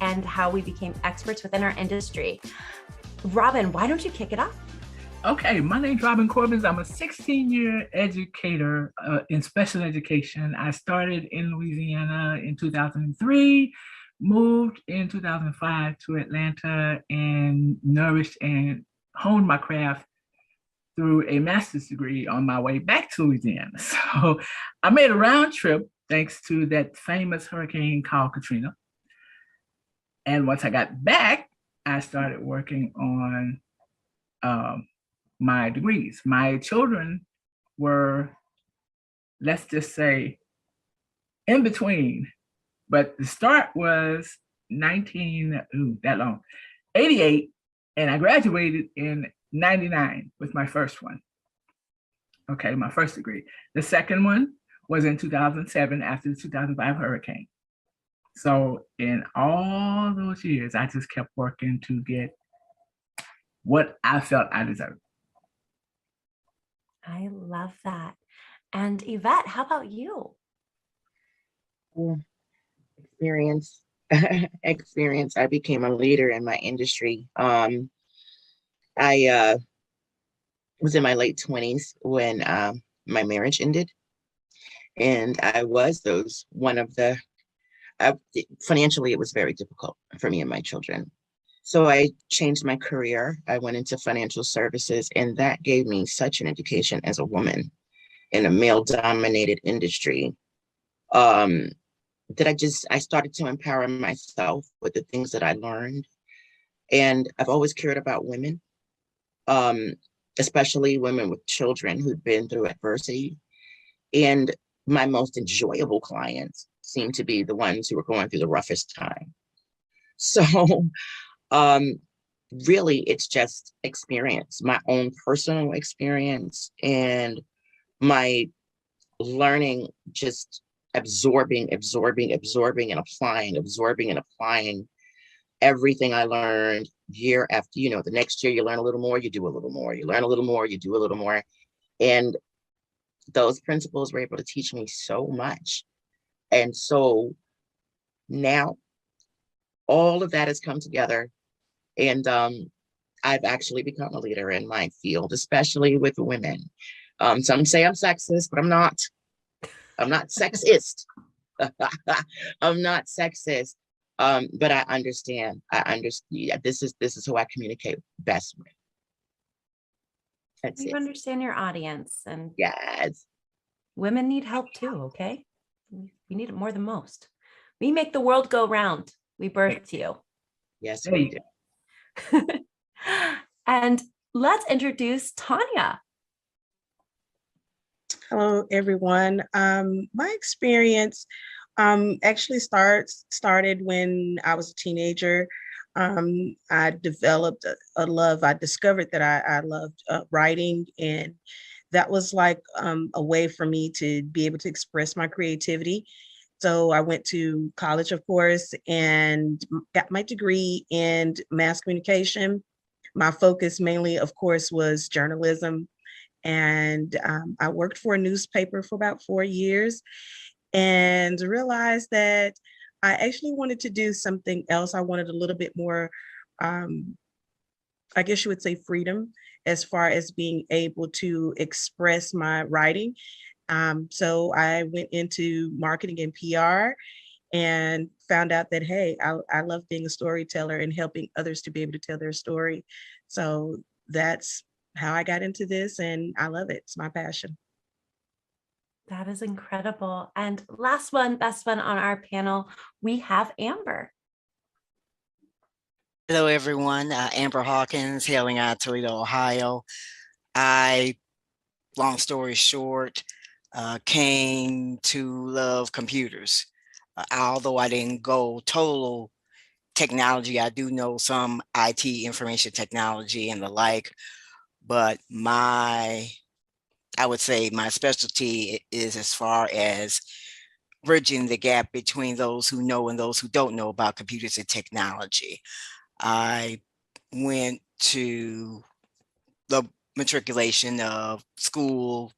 and how we became experts within our industry. Robin, why don't you kick it off? Okay, my name's Robin Corbins. I'm a 16-year educator in special education. I started in Louisiana in 2003, moved in 2005 to Atlanta, and nourished and honed my craft through a master's degree on my way back to Louisiana. So I made a round trip thanks to that famous hurricane called Katrina. And once I got back, I started working on my degrees. My children were, let's just say, in between, but the start was 88, and I graduated in 99 with my first one. Okay, my first degree. The second one was in 2007 after the 2005 hurricane. So in all those years, I just kept working to get what I felt I deserved. I love that. And Yvette, how about you? Experience. Experience. I became a leader in my industry. I was in my late 20s when my marriage ended. And I was financially, it was very difficult for me and my children. So I changed my career. I went into financial services, and that gave me such an education as a woman in a male-dominated industry. That I started to empower myself with the things that I learned. And I've always cared about women, especially women with children who've been through adversity. And my most enjoyable clients seem to be the ones who are going through the roughest time. So really, it's just experience, my own personal experience, and my learning, just absorbing and applying everything I learned year after, the next year you learn a little more, you do a little more, you learn a little more, you do a little more. And those principles were able to teach me so much. And so now all of that has come together, and I've actually become a leader in my field, especially with women. Some say I'm sexist, but I'm not. I'm not sexist. I'm not sexist. But I understand. This is who I communicate best with. You understand your audience, and yes, women need help too. Okay, we need it more than most. We make the world go round. We birthed you. Yes, we do. And let's introduce Tanya. Hello, everyone. My experience actually started when I was a teenager. I developed a love. I discovered that I loved writing, and that was like a way for me to be able to express my creativity. So I went to college, of course, and got my degree in mass communication. My focus mainly, of course, was journalism. And I worked for a newspaper for about 4 years and realized that I actually wanted to do something else. I wanted a little bit more, I guess you would say, freedom as far as being able to express my writing. So I went into marketing and PR and found out that, hey, I love being a storyteller and helping others to be able to tell their story. So that's how I got into this, and I love it. It's my passion. That is incredible. And last one, best one on our panel, we have Amber. Hello, everyone. Amber Hawkins, hailing out of Toledo, Ohio. Long story short, came to love computers. Although I didn't go total technology, I do know some IT, information technology and the like, but I would say my specialty is as far as bridging the gap between those who know and those who don't know about computers and technology. I went to the matriculation of school,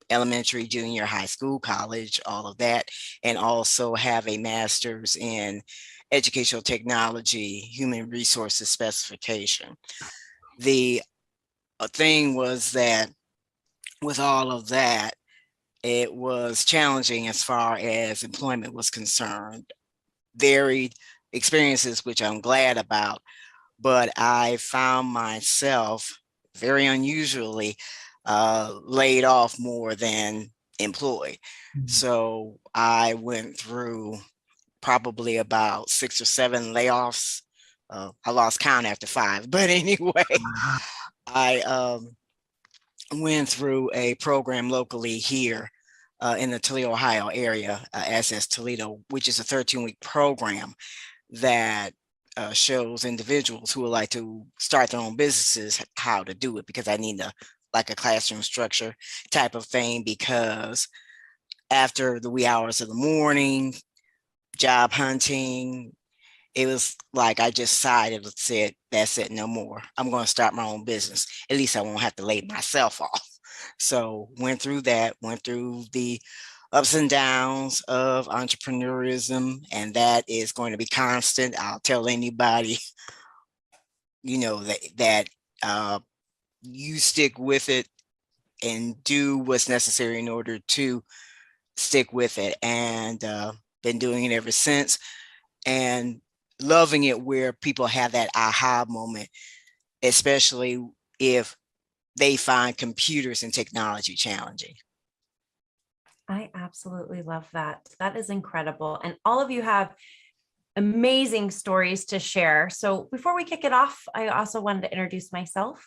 elementary, junior, high school, college, all of that, and also have a master's in educational technology, human resources specification. The thing was that with all of that, it was challenging as far as employment was concerned. Varied experiences, which I'm glad about, but I found myself very unusually laid off more than employed. So I went through probably about 6 or 7 layoffs. I lost count after 5, but anyway, I went through a program locally here in the Toledo, Ohio area, SS Toledo, which is a 13-week program that shows individuals who would like to start their own businesses how to do it, because I need like a classroom structure type of thing, because after the wee hours of the morning, job hunting, it was like I just sighed and said, that's it, no more. I'm going to start my own business. At least I won't have to lay myself off. So went through that, went through the ups and downs of entrepreneurism, and that is going to be constant. I'll tell anybody, you know, that you stick with it and do what's necessary in order to stick with it, and been doing it ever since, and loving it where people have that aha moment, especially if they find computers and technology challenging. I absolutely love that. That is incredible. And all of you have amazing stories to share. So before we kick it off, I also wanted to introduce myself.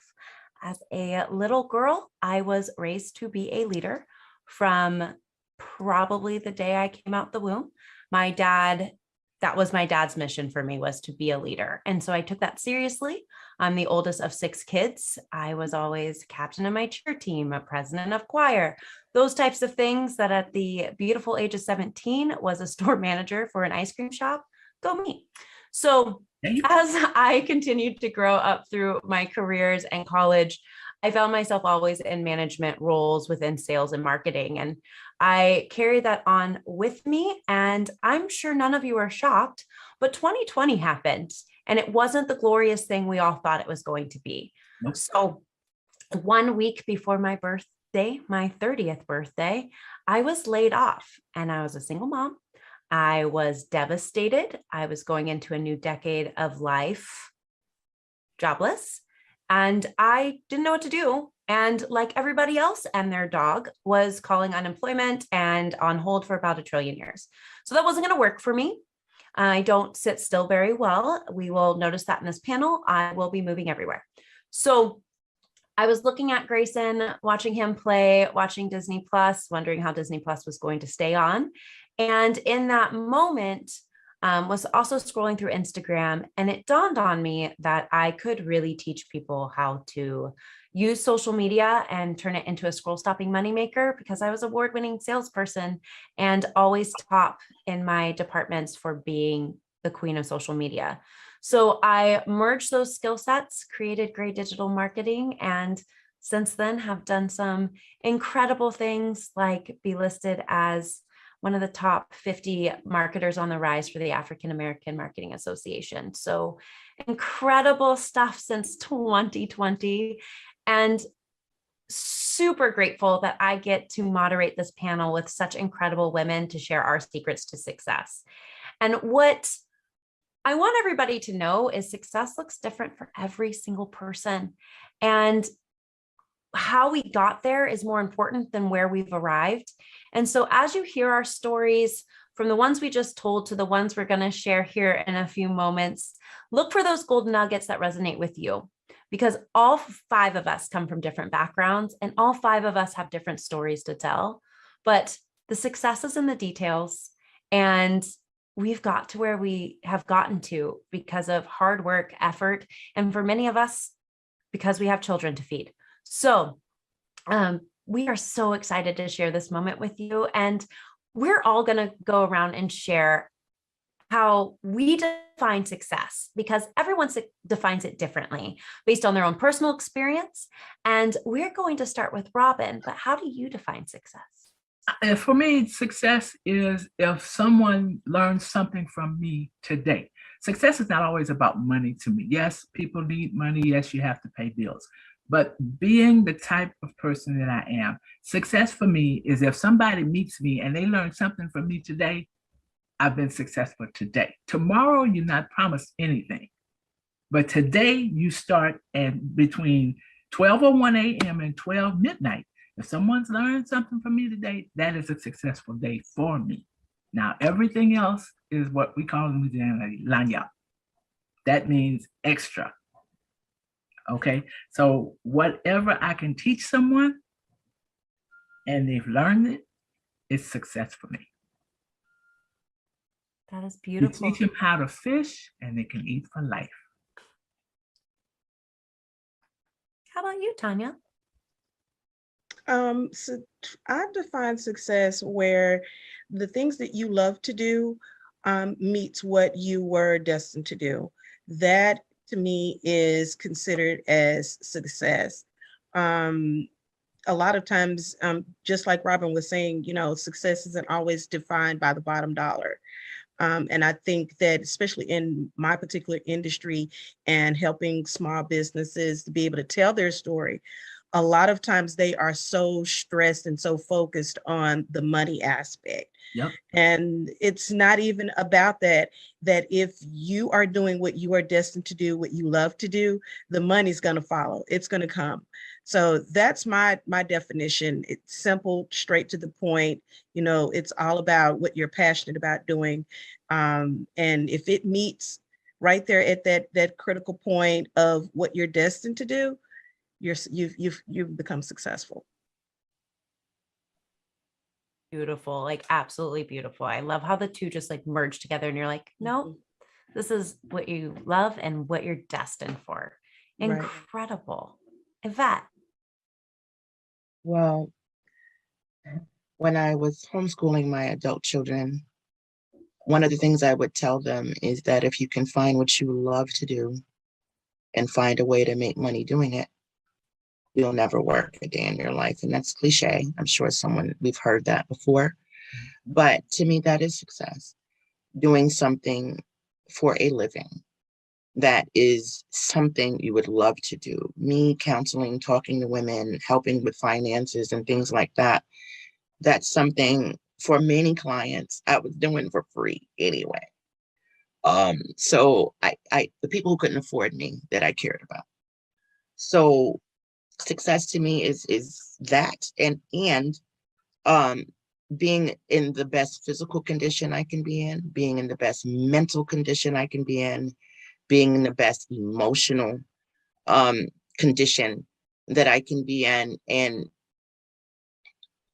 As a little girl, I was raised to be a leader from probably the day I came out the womb. My dad, that was my dad's mission for me, was to be a leader. And so I took that seriously. I'm the oldest of 6 kids. I was always captain of my cheer team, a president of choir, those types of things that at the beautiful age of 17 was a store manager for an ice cream shop. Go me. So as I continued to grow up through my careers and college, I found myself always in management roles within sales and marketing. And I carry that on with me. And I'm sure none of you are shocked, but 2020 happened and it wasn't the glorious thing we all thought it was going to be. Nope. So 1 week before my birthday, my 30th birthday, I was laid off, and I was a single mom. I was devastated. I was going into a new decade of life, jobless, and I didn't know what to do. And like everybody else and their dog, was calling unemployment and on hold for about 1 trillion years. So that wasn't going to work for me. I don't sit still very well. We will notice that in this panel. I will be moving everywhere. So I was looking at Grayson, watching him play, watching Disney Plus, wondering how Disney Plus was going to stay on. And in that moment, was also scrolling through Instagram, and it dawned on me that I could really teach people how to use social media and turn it into a scroll stopping moneymaker, because I was an award-winning salesperson and always top in my departments for being the queen of social media. So I merged those skill sets, created Gray Digital Marketing, and since then have done some incredible things like be listed as one of the top 50 marketers on the rise for the African American Marketing Association. So incredible stuff since 2020, and super grateful that I get to moderate this panel with such incredible women to share our secrets to success. And what I want everybody to know is success looks different for every single person. And how we got there is more important than where we've arrived. And so as you hear our stories, from the ones we just told to the ones we're going to share here in a few moments, look for those gold nuggets that resonate with you, because all 5 of us come from different backgrounds and all 5 of us have different stories to tell. But the success is in the details, and we've got to where we have gotten to because of hard work, effort, and for many of us, because we have children to feed. So we are so excited to share this moment with you, and we're all going to go around and share how we define success, because everyone defines it differently based on their own personal experience. And we're going to start with Robin, but how do you define success? For me, success is if someone learns something from me today. success is not always about money to me. Yes, people need money. Yes, you have to pay bills. But being the type of person that I am, success for me is if somebody meets me and they learn something from me today, I've been successful today. Tomorrow, you're not promised anything. But today, you start at between 12:01 a.m. and 12 midnight. If someone's learned something from me today, that is a successful day for me. Now, everything else is what we call in Louisiana lanya. That means extra. Okay, so whatever I can teach someone and they've learned it, it's success for me. That is You beautiful. teach them how to fish and they can eat for life. How about you, Tanya? So I define success where the things that you love to do meets what you were destined to do. That to me is considered as success. A lot of times, just like Robin was saying, you know, success isn't always defined by the bottom dollar. And I think that especially in my particular industry and helping small businesses to be able to tell their story, a lot of times they are so stressed and so focused on the money aspect. Yep. And it's not even about that, that if you are doing what you are destined to do, what you love to do, the money's going to follow. It's going to come. So that's my definition. It's simple, straight to the point. You know, it's all about what you're passionate about doing. And if it meets right there at that critical point of what you're destined to do, you've become successful. Beautiful, like absolutely beautiful. I love how the two just like merge together and you're like, no, this is what you love and what you're destined for. Right. Incredible. Yvette. Well, when I was homeschooling my adult children, one of the things I would tell them is that if you can find what you love to do and find a way to make money doing it, you'll never work a day in your life. And that's cliche. I'm sure we've heard that before. But to me, that is success. Doing something for a living that is something you would love to do. Me counseling, talking to women, helping with finances and things like that. That's something for many clients I was doing for free anyway. So the people who couldn't afford me that I cared about. So success to me is that and being in the best physical condition I can be in, being in the best mental condition I can be in, being in the best emotional condition that I can be in, and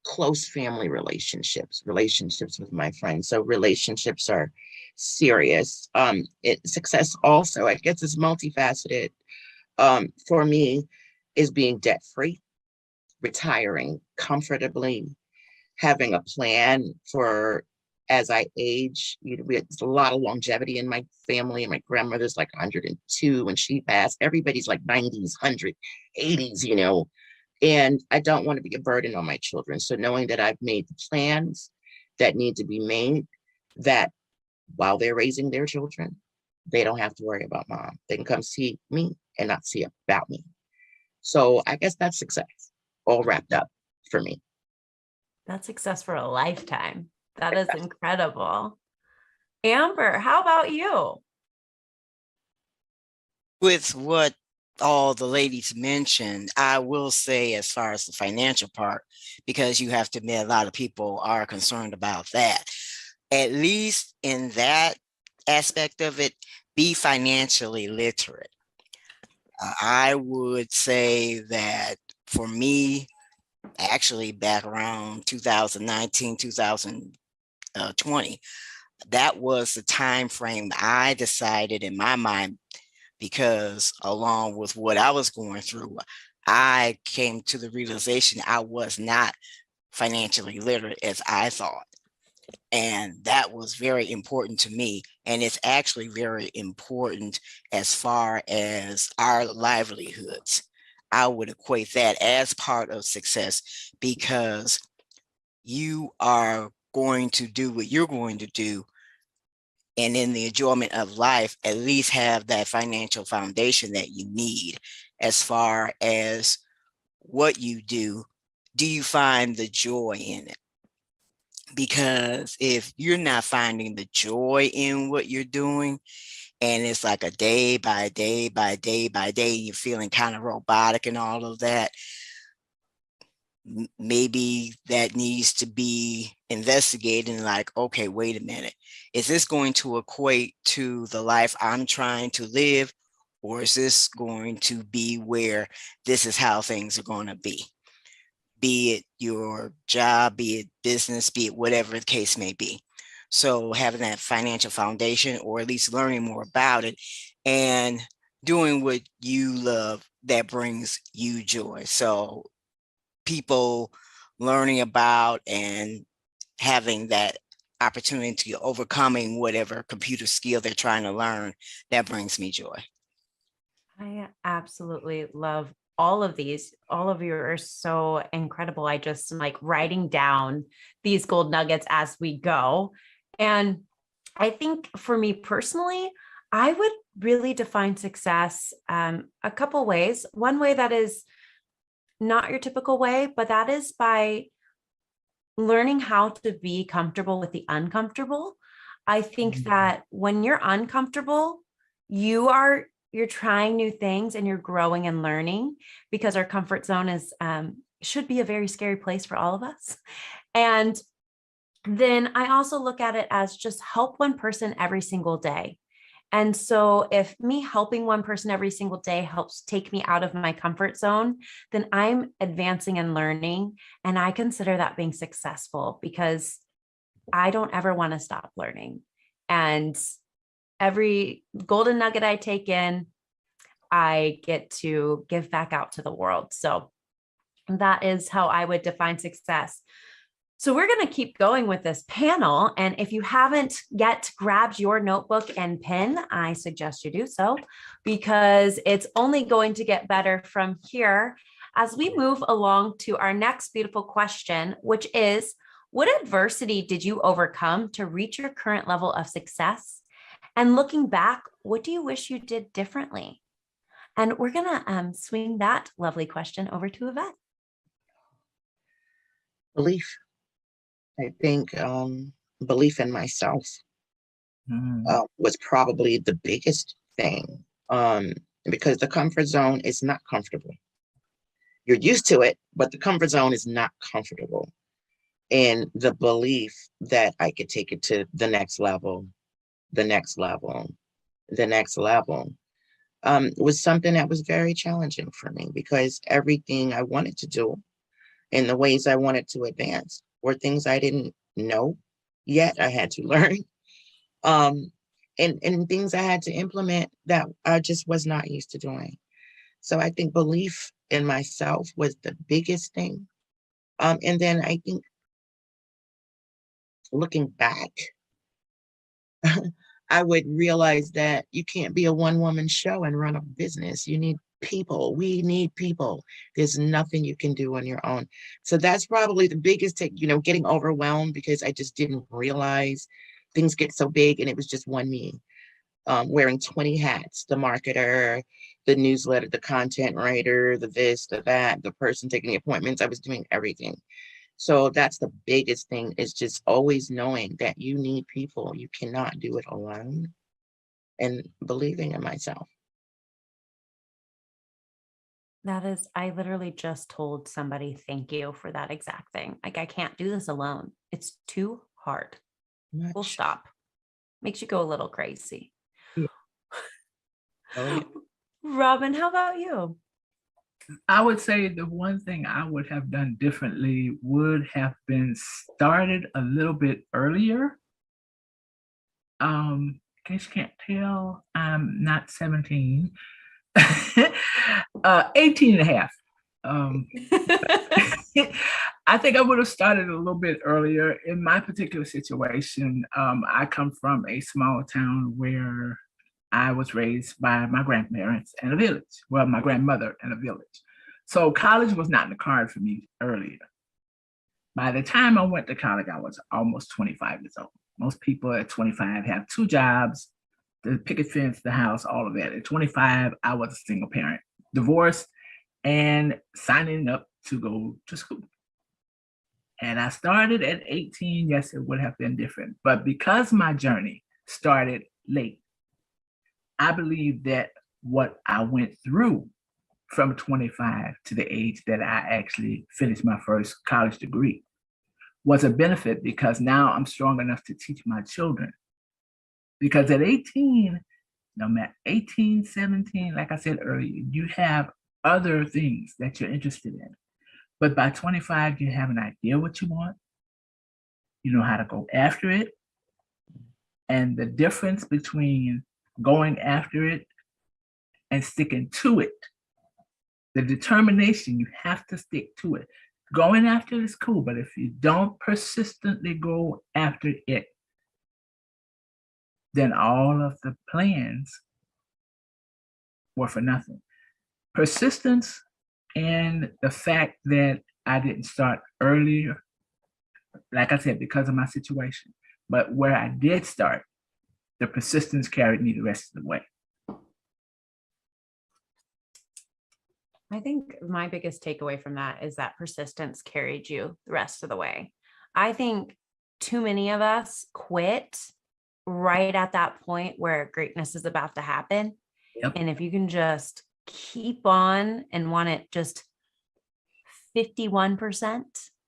close family relationships with my friends. So relationships are serious. Success also, I guess, is multifaceted. For me, is being debt free, retiring comfortably, having a plan for as I age. There's a lot of longevity in my family. My grandmother's like 102 when she passed. Everybody's like 90s, 180s, you know, and I don't want to be a burden on my children. So knowing that I've made the plans that need to be made, that while they're raising their children, they don't have to worry about mom. They can come see me and not see about me. So I guess that's success, all wrapped up for me. That's success for a lifetime. That is incredible. Amber, how about you? With what all the ladies mentioned, I will say as far as the financial part, because you have to admit a lot of people are concerned about that. At least in that aspect of it, be financially literate. I would say that for me, actually back around 2019, 2020, that was the time frame I decided in my mind, because along with what I was going through, I came to the realization I was not financially literate as I thought. And that was very important to me. And it's actually very important as far as our livelihoods. I would equate that as part of success, because you are going to do what you're going to do And in the enjoyment of life, at least have that financial foundation that you need. As far as what you do you find the joy in it? Because if you're not finding the joy in what you're doing, and it's like a day by day by day by day, you're feeling kind of robotic and all of that, maybe that needs to be investigated and like, okay, wait a minute. Is this going to equate to the life I'm trying to live? Or is this going to be where this is how things are going to be? Be it your job, be it business, be it whatever the case may be. So having that financial foundation, or at least learning more about it and doing what you love that brings you joy. So people learning about and having that opportunity to overcoming whatever computer skill they're trying to learn, that brings me joy. I absolutely love all of these. All of you are so incredible. I just am like writing down these gold nuggets as we go. And I think for me personally, I would really define success a couple ways. One way that is not your typical way, but that is by learning how to be comfortable with the uncomfortable. I think that when you're uncomfortable, you're trying new things and you're growing and learning, because our comfort zone is should be a very scary place for all of us. And then I also look at it as just help one person every single day. And so if me helping one person every single day helps take me out of my comfort zone, then I'm advancing and learning. And I consider that being successful, because I don't ever want to stop learning. And every golden nugget I take in, I get to give back out to the world. So that is how I would define success. So we're going to keep going with this panel. And if you haven't yet grabbed your notebook and pen, I suggest you do so, because it's only going to get better from here as we move along to our next beautiful question, which is, what adversity did you overcome to reach your current level of success? And looking back, what do you wish you did differently? And we're going to swing that lovely question over to Yvette. Belief. I think belief in myself was probably the biggest thing, because the comfort zone is not comfortable. You're used to it, but the comfort zone is not comfortable. And the belief that I could take it to the next level, the next level, the next level, was something that was very challenging for me, because everything I wanted to do and the ways I wanted to advance were things I didn't know yet. I had to learn, and things I had to implement that I just was not used to doing. So I think belief in myself was the biggest thing. And then I think looking back, I would realize that you can't be a one-woman show and run a business. You need people. We need people. There's nothing you can do on your own. So that's probably the biggest take, getting overwhelmed because I just didn't realize things get so big, and it was just one me, wearing 20 hats, the marketer, the newsletter, the content writer, the this, the that, the person taking the appointments. I was doing everything. So that's the biggest thing, is just always knowing that you need people. You cannot do it alone, and believing in myself. That is, I literally just told somebody, thank you for that exact thing. Like, I can't do this alone. It's too hard. We'll stop. Makes you go a little crazy. Yeah. Oh, yeah. Robin, how about you? I would say the one thing I would have done differently would have been started a little bit earlier. In case you can't tell, I'm not 17, 18 and a half. I think I would have started a little bit earlier. In my particular situation, I come from a small town where I was raised by my grandparents in a village. Well, my grandmother in a village. So college was not in the card for me earlier. By the time I went to college, I was almost 25 years old. Most people at 25 have 2 jobs, the picket fence, the house, all of that. At 25, I was a single parent, divorced, and signing up to go to school. And I started at 18. Yes, it would have been different. But because my journey started late, I believe that what I went through from 25 to the age that I actually finished my first college degree was a benefit, because now I'm strong enough to teach my children. Because at 18, no matter 18, 17, like I said earlier, you have other things that you're interested in. But by 25, you have an idea what you want. You know how to go after it. And the difference between going after it and sticking to it, the determination, you have to stick to it. Going after it is cool, but if you don't persistently go after it, then all of the plans were for nothing. Persistence and the fact that I didn't start earlier, like I said, because of my situation, but where I did start, the persistence carried me the rest of the way. I think my biggest takeaway from that is that persistence carried you the rest of the way. I think too many of us quit right at that point where greatness is about to happen. Yep. And if you can just keep on and want it just 51%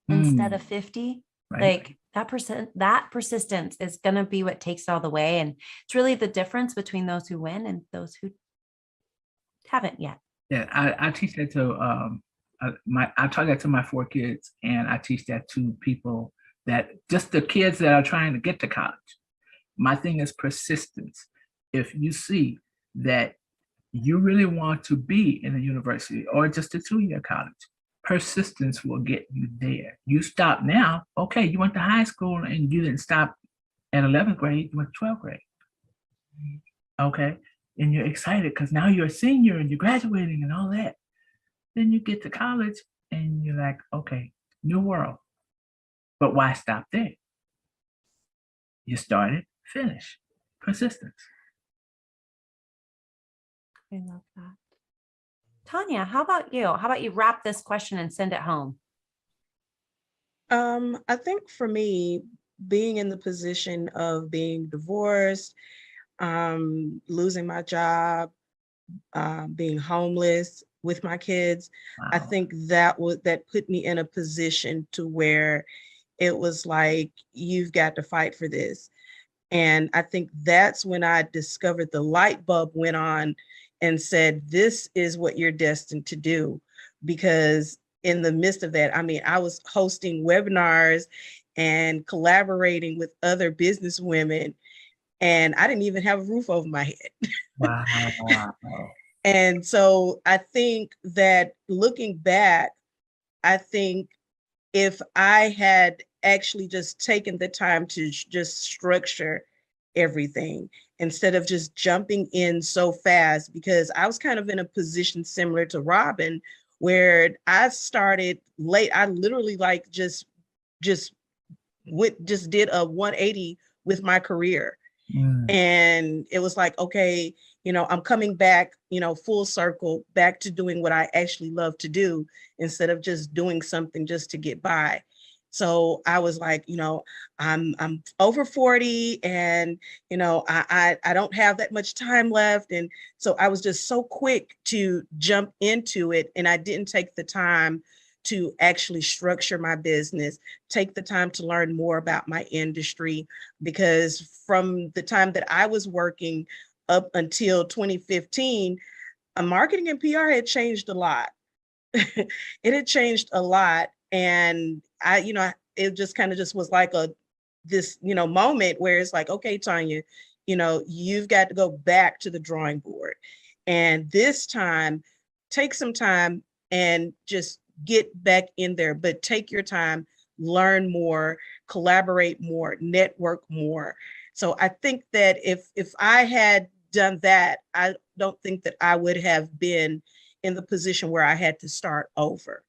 instead of 50, Right. like that persistence is going to be what takes it all the way. And it's really the difference between those who win and those who haven't yet. Yeah, I teach that to I taught that to my 4 kids, and I teach that to people, that just the kids that are trying to get to college. My thing is persistence. If you see that you really want to be in a university or just a 2-year college, persistence will get you there. You stop now, okay, you went to high school and you didn't stop at 11th grade, you went to 12th grade. Okay, and you're excited because now you're a senior and you're graduating and all that. Then you get to college and you're like, okay, new world. But why stop there? You started, finish. Persistence. I love that. Tanya, how about you? How about you wrap this question and send it home? I think for me, being in the position of being divorced, losing my job, being homeless with my kids, I Wow. think that put me in a position to where it was like, you've got to fight for this. And I think that's when I discovered the light bulb went on and said, this is what you're destined to do. Because in the midst of that, I mean, I was hosting webinars and collaborating with other business women, and I didn't even have a roof over my head. Wow. And so I think that looking back, I think if I had actually just taken the time to just structure everything instead of just jumping in so fast, because I was kind of in a position similar to Robin, where I started late. I literally like just did a 180 with my career. And it was like, okay, I'm coming back, full circle back to doing what I actually love to do instead of just doing something just to get by. So I was like, I'm over 40 and, I don't have that much time left. And so I was just so quick to jump into it. And I didn't take the time to actually structure my business, take the time to learn more about my industry, because from the time that I was working up until 2015, marketing and PR had changed a lot. It had changed a lot. And it just kind of just was like this moment where it's like, okay, Tanya, you've got to go back to the drawing board. And this time, take some time and just get back in there, but take your time, learn more, collaborate more, network more. So I think that if I had done that, I don't think that I would have been in the position where I had to start over.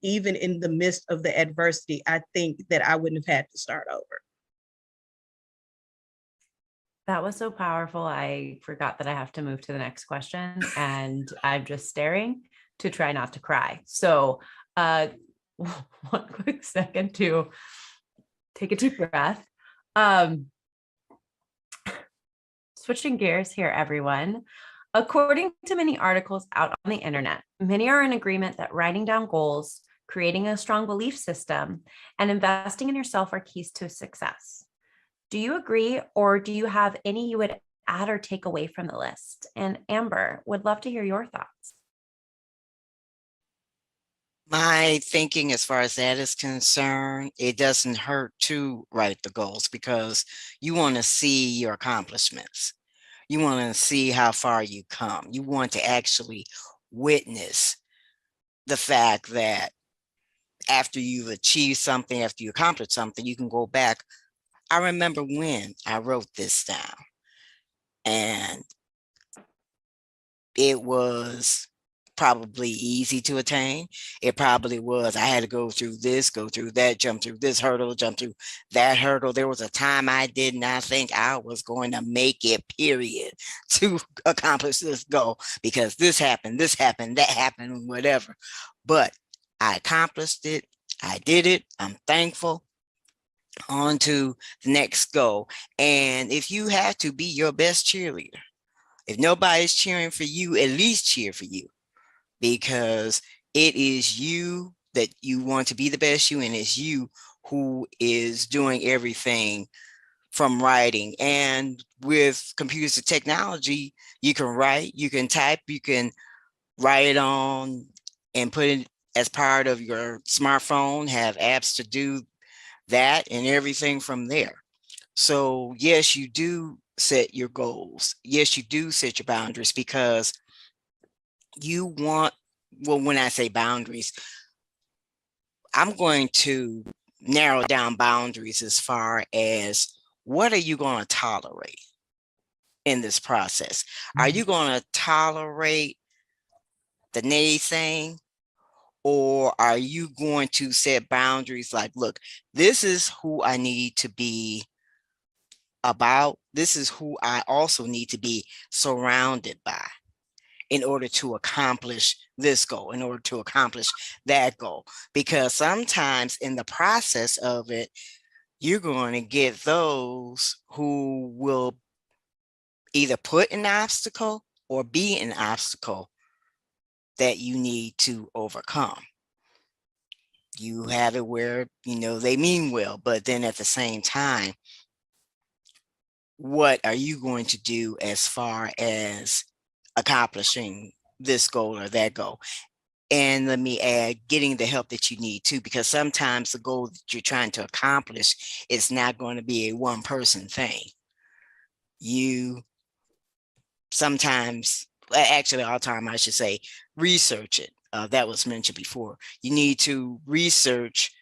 Even in the midst of the adversity, I think that I wouldn't have had to start over. That was so powerful. I forgot that I have to move to the next question, and I'm just staring to try not to cry. So, one quick second to take a deep breath. Um, Switching gears here, everyone. According to many articles out on the internet, many are in agreement that writing down goals, creating a strong belief system, and investing in yourself are keys to success. Do you agree, or do you have any you would add or take away from the list? And Amber, would love to hear your thoughts. My thinking as far as that is concerned, it doesn't hurt to write the goals because you want to see your accomplishments. You want to see how far you come. You want to actually witness the fact that after you've achieved something, after you accomplish something, you can go back. I remember when I wrote this down, and it was probably easy to attain. It probably was. I had to go through this, go through that, jump through this hurdle, jump through that hurdle. There was a time I did not think I was going to make it, period, to accomplish this goal because this happened, that happened, whatever. But I accomplished it. I did it. I'm thankful. On to the next goal. And if you have to be your best cheerleader, if nobody's cheering for you, at least cheer for you, because it is you that you want to be the best you, and it's you who is doing everything from writing. And with computers and technology, you can write, you can type, you can write it on and put it as part of your smartphone, have apps to do that and everything from there. So yes, you do set your goals. Yes, you do set your boundaries because you want, well, when I say boundaries, I'm going to narrow down boundaries as far as what are you going to tolerate in this process? Are you going to tolerate the naysaying, or are you going to set boundaries like, look, this is who I need to be about. This is who I also need to be surrounded by in order to accomplish this goal, in order to accomplish that goal. Because sometimes in the process of it, you're going to get those who will either put an obstacle or be an obstacle that you need to overcome. You have it where, you know, they mean well, but then at the same time, what are you going to do as far as accomplishing this goal or that goal? And let me add, getting the help that you need too, because sometimes the goal that you're trying to accomplish is not going to be a one person thing. You sometimes, actually all the time, I should say, research it. That was mentioned before. You need to research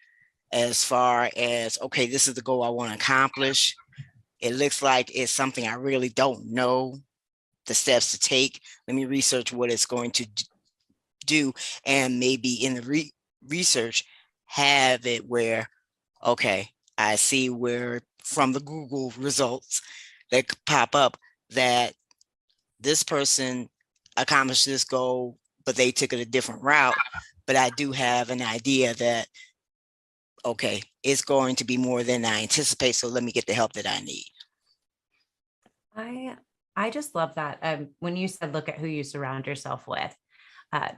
as far as, okay, this is the goal I want to accomplish. It looks like it's something I really don't know the steps to take. Let me research what it's going to do, and maybe in the research have it where, okay, I see where from the Google results that pop up that this person accomplished this goal, but they took it a different route. But I do have an idea that, okay, it's going to be more than I anticipate, so let me get the help that I need. I just love that. When you said, look at who you surround yourself with,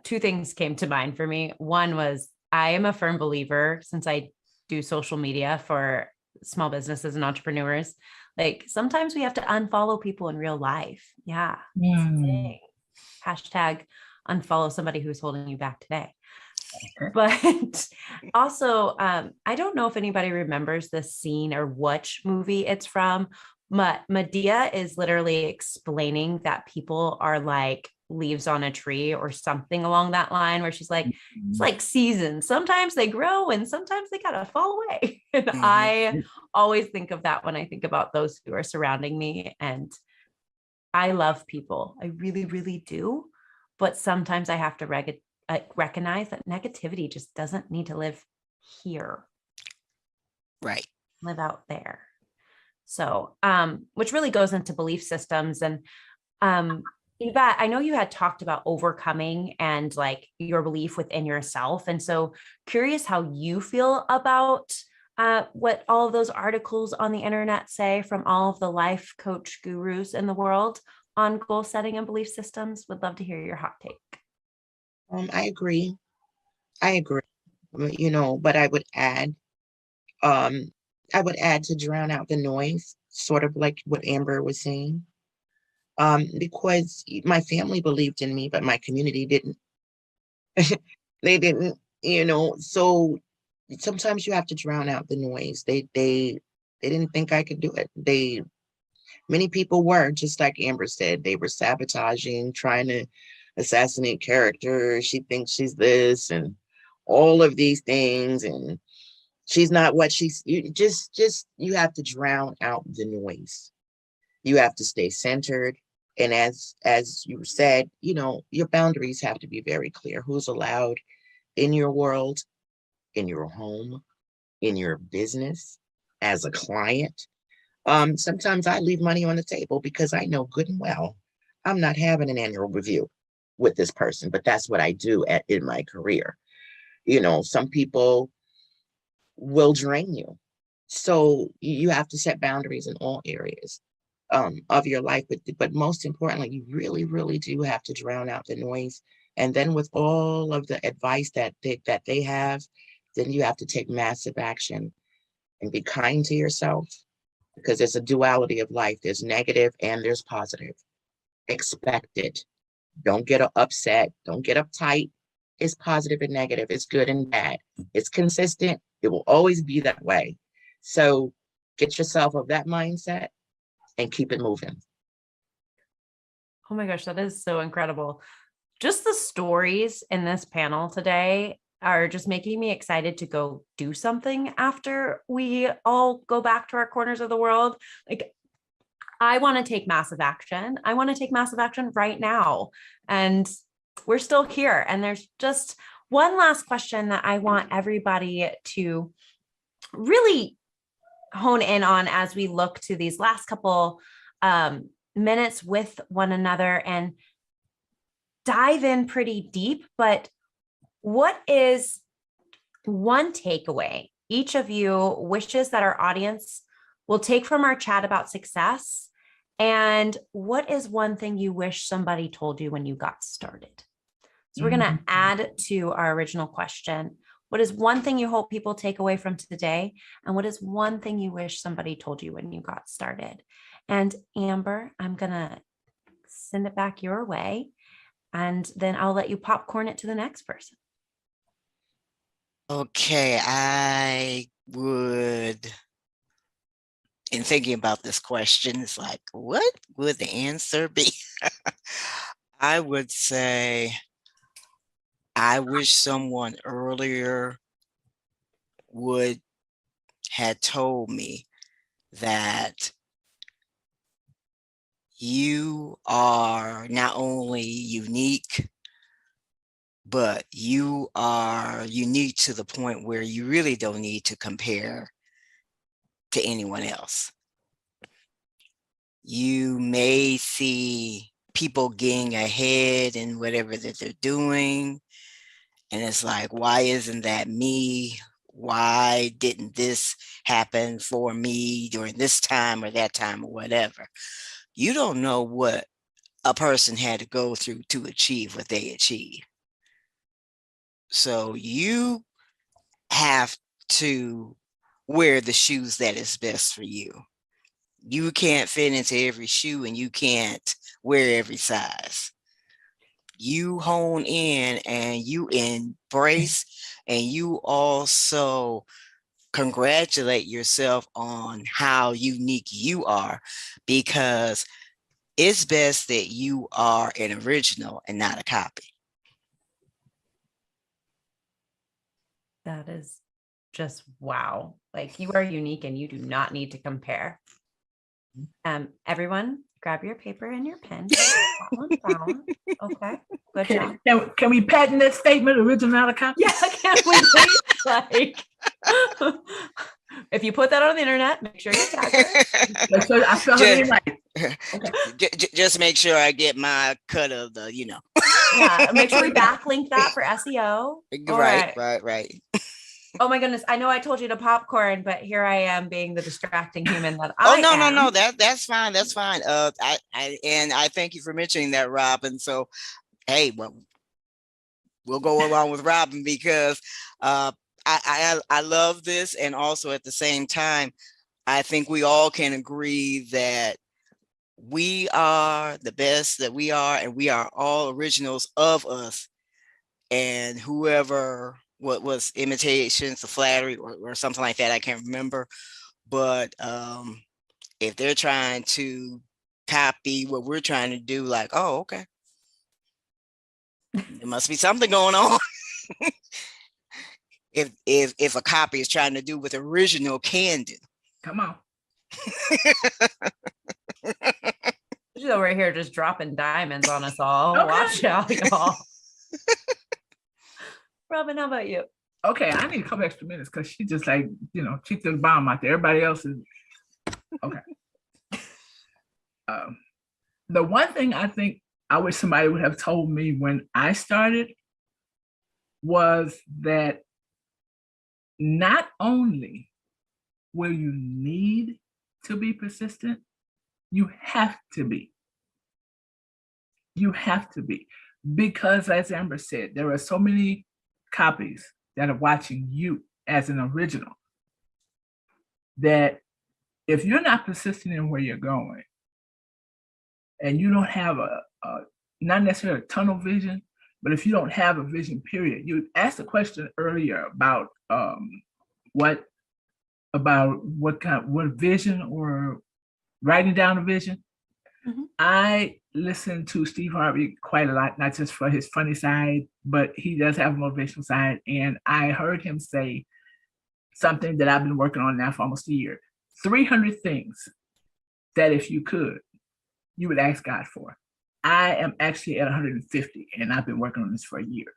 two things came to mind for me. One was, I am a firm believer, since I do social media for small businesses and entrepreneurs, like sometimes we have to unfollow people in real life. Yeah. Hashtag unfollow somebody who's holding you back today. But also, I don't know if anybody remembers this scene or which movie it's from, but Medea is literally explaining that people are like leaves on a tree or something along that line, where she's like, it's like seasons. Sometimes they grow and sometimes they gotta fall away. And I always think of that when I think about those who are surrounding me. And I love people. I really, really do. But sometimes I have to recognize that negativity just doesn't need to live here. Right. Live out there. So, which really goes into belief systems. And Yvette, I know you had talked about overcoming and like your belief within yourself. And so curious how you feel about what all of those articles on the internet say from all of the life coach gurus in the world on goal setting and belief systems. Would love to hear your hot take. I agree. I agree. You know, but I would add to drown out the noise, sort of like what Amber was saying. Because my family believed in me, but my community didn't. They didn't, you know, so sometimes you have to drown out the noise. They didn't think I could do it. Many people were, just like Amber said, they were sabotaging, trying to assassinate character. She thinks she's this and all of these things, and she's not what she's. You have to drown out the noise. You have to stay centered. And as you said, you know, your boundaries have to be very clear. Who's allowed in your world, in your home, in your business, as a client. Sometimes I leave money on the table because I know good and well I'm not having an annual review with this person, but that's what I do in my career. You know, some people will drain you. So you have to set boundaries in all areas of your life. But most importantly, you really, really do have to drown out the noise. And then with all of the advice that they have, then you have to take massive action and be kind to yourself, because there's a duality of life. There's negative and there's positive. Expect it. Don't get upset. Don't get uptight. It's positive and negative. It's good and bad. It's consistent. It will always be that way. So get yourself of that mindset and keep it moving. Oh my gosh, that is so incredible. Just the stories in this panel today are just making me excited to go do something after we all go back to our corners of the world. Like, I want to take massive action. I want to take massive action right now. And we're still here. And there's just one last question that I want everybody to really hone in on as we look to these last couple minutes with one another and dive in pretty deep. But what is one takeaway each of you wishes that our audience will take from our chat about success? And what is one thing you wish somebody told you when you got started? So we're going to add to our original question. What is one thing you hope people take away from today? And what is one thing you wish somebody told you when you got started? And Amber, I'm going to send it back your way, and then I'll let you popcorn it to the next person. Okay, I would, in thinking about this question, it's like, what would the answer be? I would say, I wish someone earlier would had told me that you are not only unique, but you are unique to the point where you really don't need to compare to anyone else. You may see people getting ahead in whatever that they're doing, and it's like, why isn't that me? Why didn't this happen for me during this time or that time or whatever? You don't know what a person had to go through to achieve what they achieved. So you have to wear the shoes that is best for you. You can't fit into every shoe, and you can't wear every size. You hone in and you embrace, and you also congratulate yourself on how unique you are, because it's best that you are an original and not a copy. That is just wow. Like, you are unique and you do not need to compare. Everyone, grab your paper and your pen. Okay, good job. Can we patent that statement, original, not a copy? Yeah, can we please? Like, If you put that on the internet, make sure you tag her. So I spell her name right. Okay. Just make sure I get my cut of the, Yeah, make sure we backlink that for SEO. All right. Oh my goodness. I know I told you to popcorn, but here I am being the distracting human that Oh, I no, am. that's fine. That's fine. I thank you for mentioning that, Robin. So, hey, well, we'll go along with Robin because I love this. And also at the same time, I think we all can agree that we are the best that we are, and we are all originals of us. And whoever, what was imitations, the flattery, or something like that, I can't remember. But if they're trying to copy what we're trying to do, like, oh, okay, there must be something going on. if a copy is trying to do what the original can do. Come on. She's over here just dropping diamonds on us all. Okay. Watch out, y'all. Robin, how about you? Okay, I need a couple extra minutes because she just like, she threw the bomb out there. Everybody else is okay. The one thing I think I wish somebody would have told me when I started was that not only will you need to be persistent, you have to be. You have to be. Because as Amber said, there are so many copies that are watching you as an original that if you're not persistent in where you're going and you don't have a not necessarily a tunnel vision, but if you don't have a vision period, you asked a question earlier about what vision or writing down a vision. Mm-hmm. I listen to Steve Harvey quite a lot, not just for his funny side, but he does have a motivational side. And I heard him say something that I've been working on now for almost a year. 300 things that if you could, you would ask God for. I am actually at 150 and I've been working on this for a year.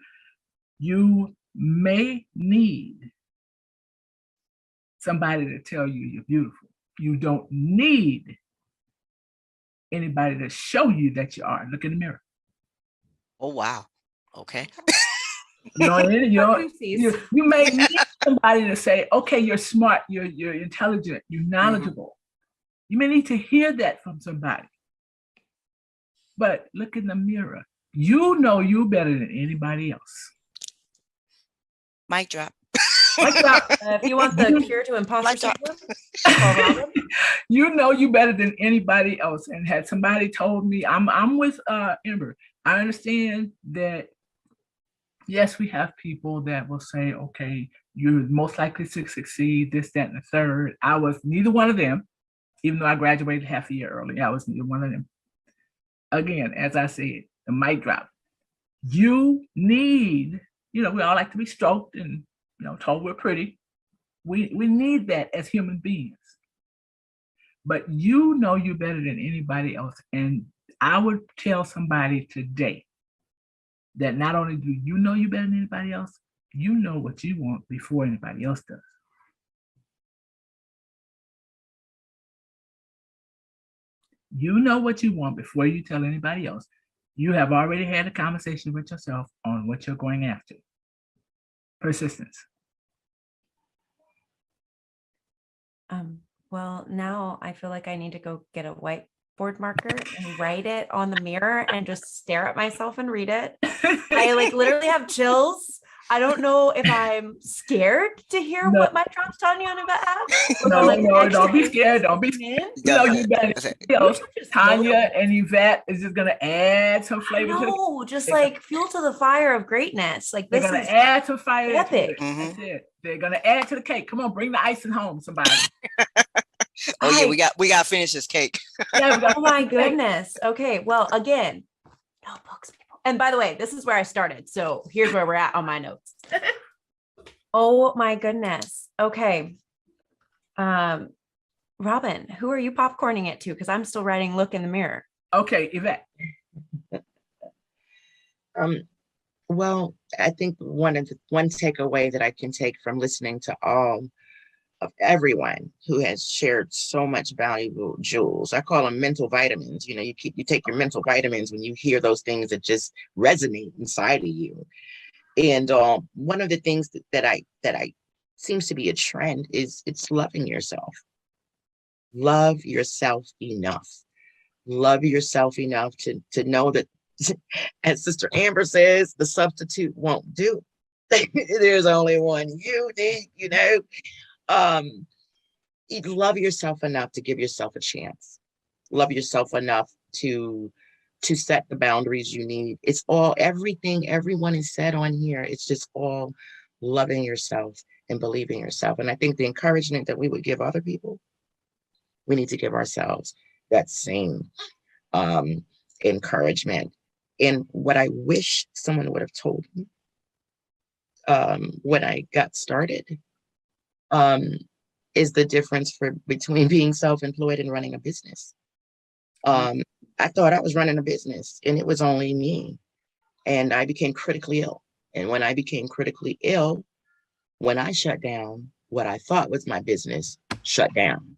You may need somebody to tell you you're beautiful. You don't need anybody to show you that you are. Look in the mirror. Oh, wow. Okay. You may need somebody to say, okay, you're smart, you're intelligent, you're knowledgeable. Mm-hmm. You may need to hear that from somebody. But look in the mirror. You know you better than anybody else. Mic drop. Mic drop. If you want the cure to imposter syndrome, you know you better than anybody else. And had somebody told me, I'm with Amber. I understand that, yes, we have people that will say, okay, you're most likely to succeed, this, that, and the third. I was neither one of them, even though I graduated half a year early. I was neither one of them. Again, as I said, the mic drop. You need, we all like to be stroked and, told we're pretty. We need that as human beings. But you know you better than anybody else. And I would tell somebody today that not only do you know you better than anybody else, you know what you want before anybody else does. You know what you want before you tell anybody else. You have already had a conversation with yourself on what you're going after. Persistence. Well, now I feel like I need to go get a whiteboard marker and write it on the mirror and just stare at myself and read it. I literally have chills. I don't know if I'm scared to hear what my drop's telling you about. No, don't be scared. Don't be scared. You better. Tanya and Yvette is just gonna add some flavor to it. Just fuel to the fire of greatness. This they're gonna add some fire. Epic. Mm-hmm. That's it. They're gonna add to the cake. Come on, bring the icing home, somebody. Oh yeah, we got to finish this cake. Oh my goodness. Okay, well, again, notebooks, people. And by the way, this is where I started. So here's where we're at on my notes. Oh my goodness. Okay. Robin, who are you popcorning it to? Because I'm still writing look in the mirror. Okay, Yvette. Well, I think one takeaway that I can take from listening to all of everyone who has shared so much valuable jewels. I call them mental vitamins. You know, you take your mental vitamins when you hear those things that just resonate inside of you. And one of the things that I seems to be a trend is it's loving yourself. Love yourself enough. Love yourself enough to know that, as Sister Amber says, the substitute won't do. There's only one you need, you know. Love yourself enough to give yourself a chance. Love yourself enough to set the boundaries you need. It's all, everything everyone has said on here, it's just all loving yourself and believing yourself. And I think the encouragement that we would give other people, we need to give ourselves that same encouragement. And what I wish someone would have told me when I got started is the difference between being self-employed and running a business. I thought I was running a business and it was only me. And I became critically ill. And when I became critically ill, when I shut down, what I thought was my business shut down.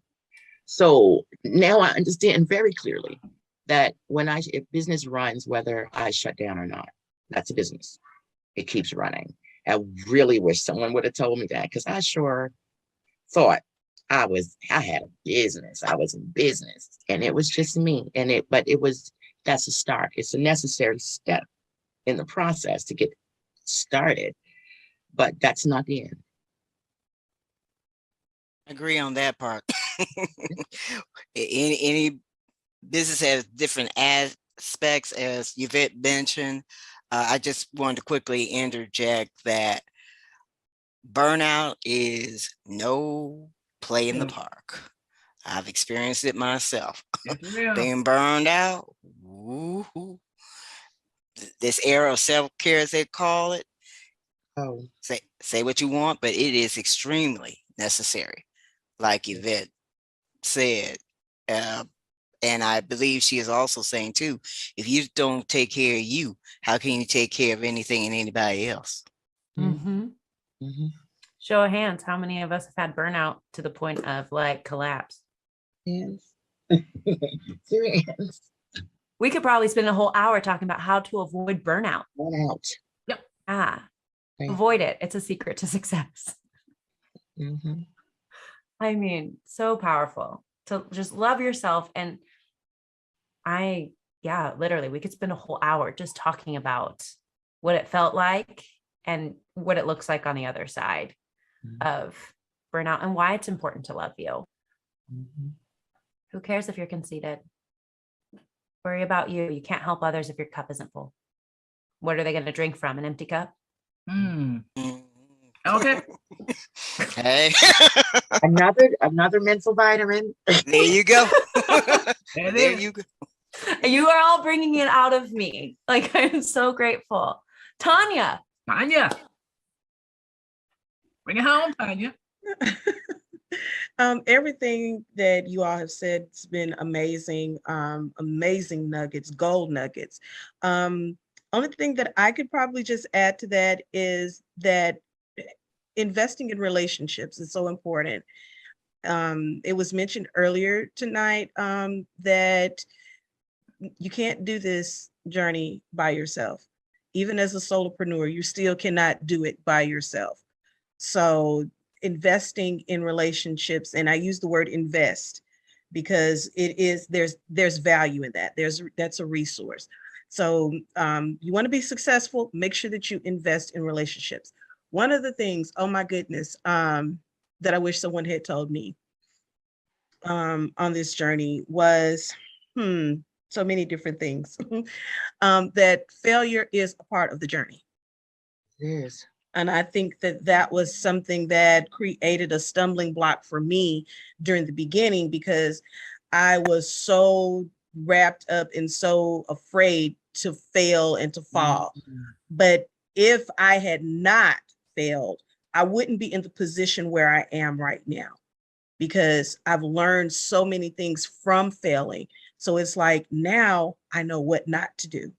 So now I understand very clearly that if business runs, whether I shut down or not, that's a business. It keeps running. I really wish someone would have told me that, because I sure thought I had a business. I was in business and it was just me. That's a start. It's a necessary step in the process to get started, but that's not the end. Agree on that part. Any business has different aspects, as Yvette mentioned. I just wanted to quickly interject that burnout is no play in the park. I've experienced it myself. Being burned out. Woo-hoo. This era of self-care, as they call it. Oh, say what you want, but it is extremely necessary, like Yvette said. And I believe she is also saying too, if you don't take care of you, how can you take care of anything and anybody else? Mm-hmm. mm-hmm. Show of hands, how many of us have had burnout to the point of like collapse? Yes. Serious. We could probably spend a whole hour talking about how to avoid burnout. Burnout. Yep. Right. Avoid it. It's a secret to success. Mm-hmm. I mean, so powerful to just love yourself. And literally, we could spend a whole hour just talking about what it felt like and what it looks like on the other side of burnout and why it's important to love you. Mm-hmm. Who cares if you're conceited? Worry about you. You can't help others if your cup isn't full. What are they going to drink from? An empty cup? Okay. Hey. another mental vitamin. There you go. There you go. You are all bringing it out of me. Like, I'm so grateful. Tanya. Bring it home, Tanya. Everything that you all have said has been amazing. Amazing nuggets, gold nuggets. Only thing that I could probably just add to that is that investing in relationships is so important. It was mentioned earlier tonight that you can't do this journey by yourself. Even as a solopreneur, you still cannot do it by yourself. So investing in relationships, and I use the word invest because there's value in that. That's a resource. So you want to be successful, make sure that you invest in relationships. One of the things, oh my goodness, that I wish someone had told me on this journey was, so many different things, that failure is a part of the journey. It is. And I think that was something that created a stumbling block for me during the beginning, because I was so wrapped up and so afraid to fail and to fall. But if I had not failed, I wouldn't be in the position where I am right now, because I've learned so many things from failing. So it's like, now I know what not to do.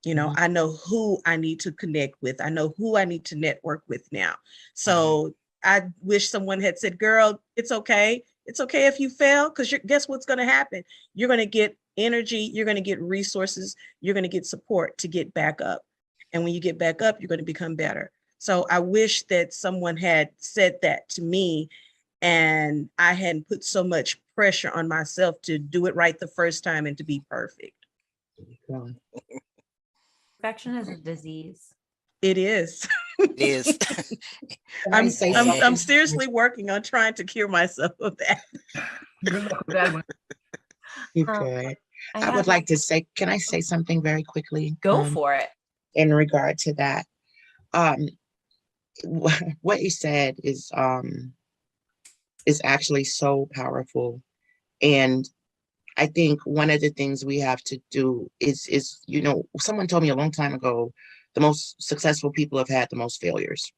You know, I know who I need to connect with. I know who I need to network with now. So I wish someone had said, girl, it's okay. It's okay if you fail, because guess what's going to happen? You're going to get energy, you're going to get resources, you're going to get support to get back up. And when you get back up, you're going to become better. So I wish that someone had said that to me and I hadn't put so much pressure on myself to do it right the first time and to be perfect. Perfection is a disease. It is. It is. Can I say I'm something? seriously working on trying to cure myself of that. Good luck with that one. Okay. I have would like to say, can I say something very quickly? go for it. In regard to that. What you said is actually so powerful. And I think one of the things we have to do is, you know, someone told me a long time ago, the most successful people have had the most failures.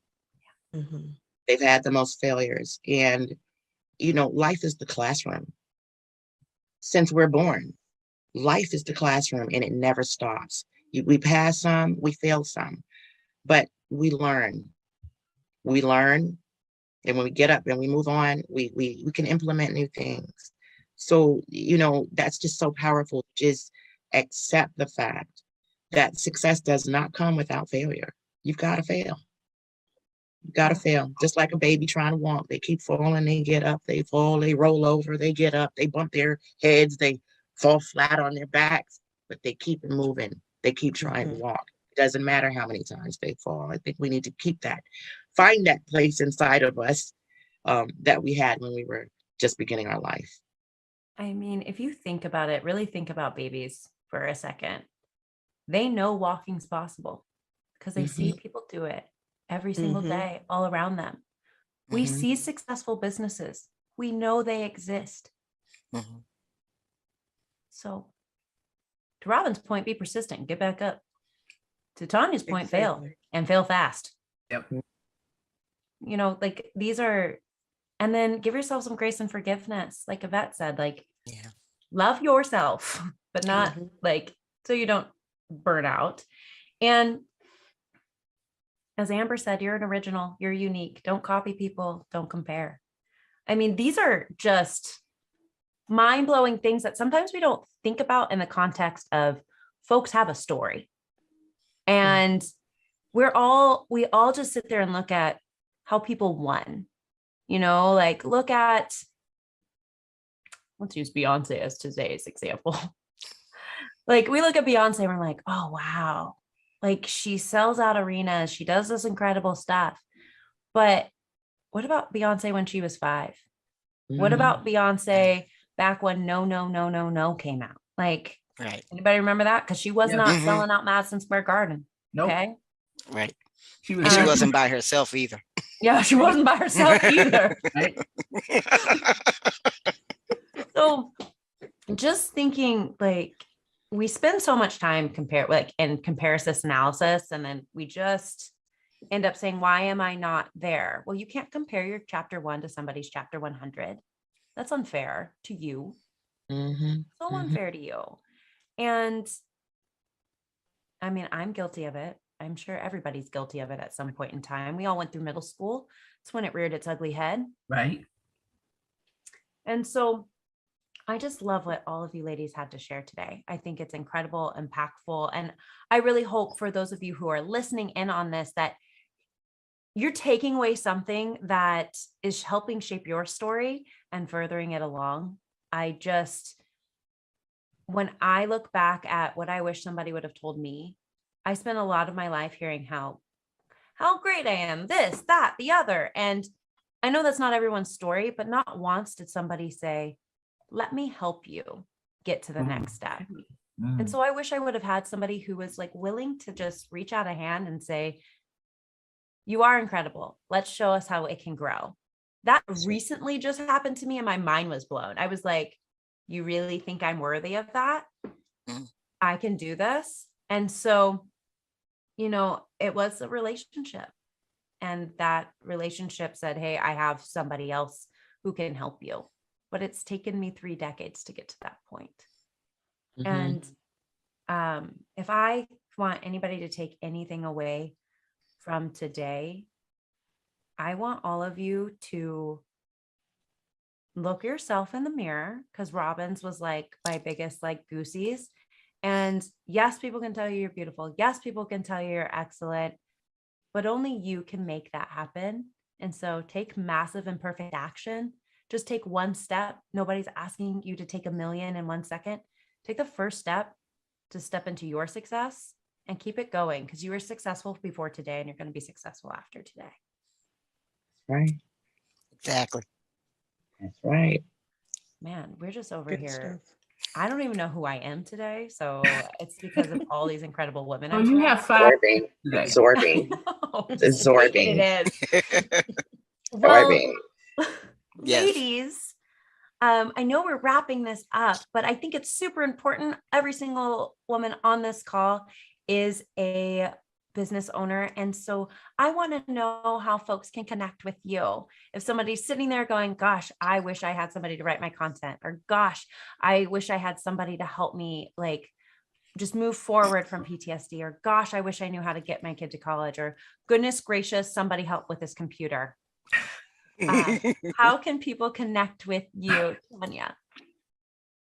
Mhm. They've had the most failures. And, you know, life is the classroom. Since we're born, life is the classroom and it never stops. We pass some, we fail some, but we learn. We learn, and when we get up and we move on, we can implement new things. So, you know, that's just so powerful. Just accept the fact that success does not come without failure. You've got to fail. You got to fail. Just like a baby trying to walk. They keep falling, they get up, they fall, they roll over, they get up, they bump their heads, they fall flat on their backs, but they keep it moving. They keep trying to walk. It doesn't matter how many times they fall. I think we need to keep that, find that place inside of us that we had when we were just beginning our life. I mean, if you think about it, really think about babies for a second. They know walking's possible because they see people do it every single day all around them. We see successful businesses. We know they exist. So to Robin's point, be persistent, get back up. To Tanya's point, fail Exactly. and fail fast. Yep. You know, like these are, and then give yourself some grace and forgiveness. Like Yvette said, like, Yeah. love yourself, but not like, so you don't burn out. And as Amber said, you're an original, you're unique. Don't copy people, don't compare. I mean, these are just mind-blowing things that sometimes we don't think about in the context of folks have a story. And we all just sit there and look at how people won, you know, like look at, let's use Beyonce as today's example. Like we look at Beyonce and we're like, oh, wow. Like she sells out arenas. She does this incredible stuff. But what about Beyonce when she was 5? What about Beyonce back when No, No, No, No, No came out? Like, Right. anybody remember that? Because she was Yeah. not selling out Madison Square Garden. Nope. Okay. Right. She And she was wasn't by herself either. Yeah, she wasn't by herself either. right. So just thinking like we spend so much time in comparison analysis, and then we just end up saying, why am I not there? Well, you can't compare your chapter 1 to somebody's chapter 100. That's unfair to you. So unfair to you. And I mean, I'm guilty of it. I'm sure everybody's guilty of it at some point in time. We all went through middle school. It's when it reared its ugly head. Right. And so I just love what all of you ladies had to share today. I think it's incredible, impactful. And I really hope for those of you who are listening in on this, that you're taking away something that is helping shape your story and furthering it along. When I look back at what I wish somebody would have told me, I spent a lot of my life hearing how great I am, this, that, the other. And I know that's not everyone's story, but not once did somebody say, let me help you get to the next step. And so I wish I would have had somebody who was like willing to just reach out a hand and say, you are incredible. Let's show us how it can grow. That recently just happened to me and my mind was blown. I was like, you really think I'm worthy of that? I can do this. And so, you know, it was a relationship, and that relationship said, hey, I have somebody else who can help you. But it's taken me 3 decades to get to that point. And if I want anybody to take anything away from today, I want all of you to look yourself in the mirror, because Robin's was like my biggest like goosies. And yes, people can tell you you're beautiful. Yes, people can tell you you're excellent, but only you can make that happen. And so take massive and perfect action. Just take one step. Nobody's asking you to take a million in 1 second. Take the first step to step into your success and keep it going, because you were successful before today and you're going to be successful after today. Right. Exactly. That's right. Man, we're just over Good here. stuff. I don't even know who I am today. So it's because of all these incredible women. So I've you met. have 5 Absorbing. today. Absorbing. No, It's absorbing. it is. Well, Absorbing. Yes. ladies, I know we're wrapping this up, but I think it's super important. Every single woman on this call is a business owner. And so I want to know how folks can connect with you. If somebody's sitting there going, gosh, I wish I had somebody to write my content, or gosh, I wish I had somebody to help me like just move forward from PTSD, or gosh, I wish I knew how to get my kid to college, or goodness gracious, somebody help with this computer. How can people connect with you, Tanya?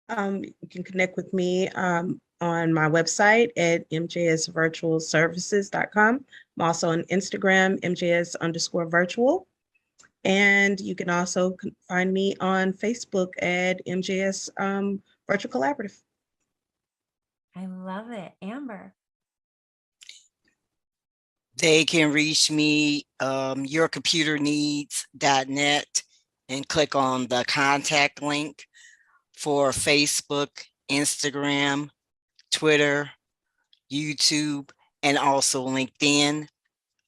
You can connect with me on my website at mjsvirtualservices.com. I'm also on Instagram, mjs_virtual. And you can also find me on Facebook at MJS Virtual Collaborative. I love it. Amber. They can reach me, yourcomputerneeds.net, and click on the contact link for Facebook, Instagram, Twitter, YouTube, and also LinkedIn.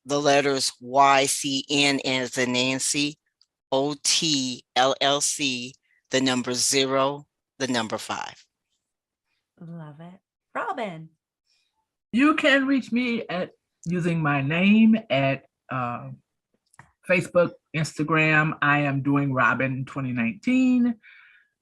The letters YCN as in Nancy, OTLLC, the number 0, the number 5. Love it. Robin. You can reach me at using my name at Facebook, Instagram. I am doing Robin 2019.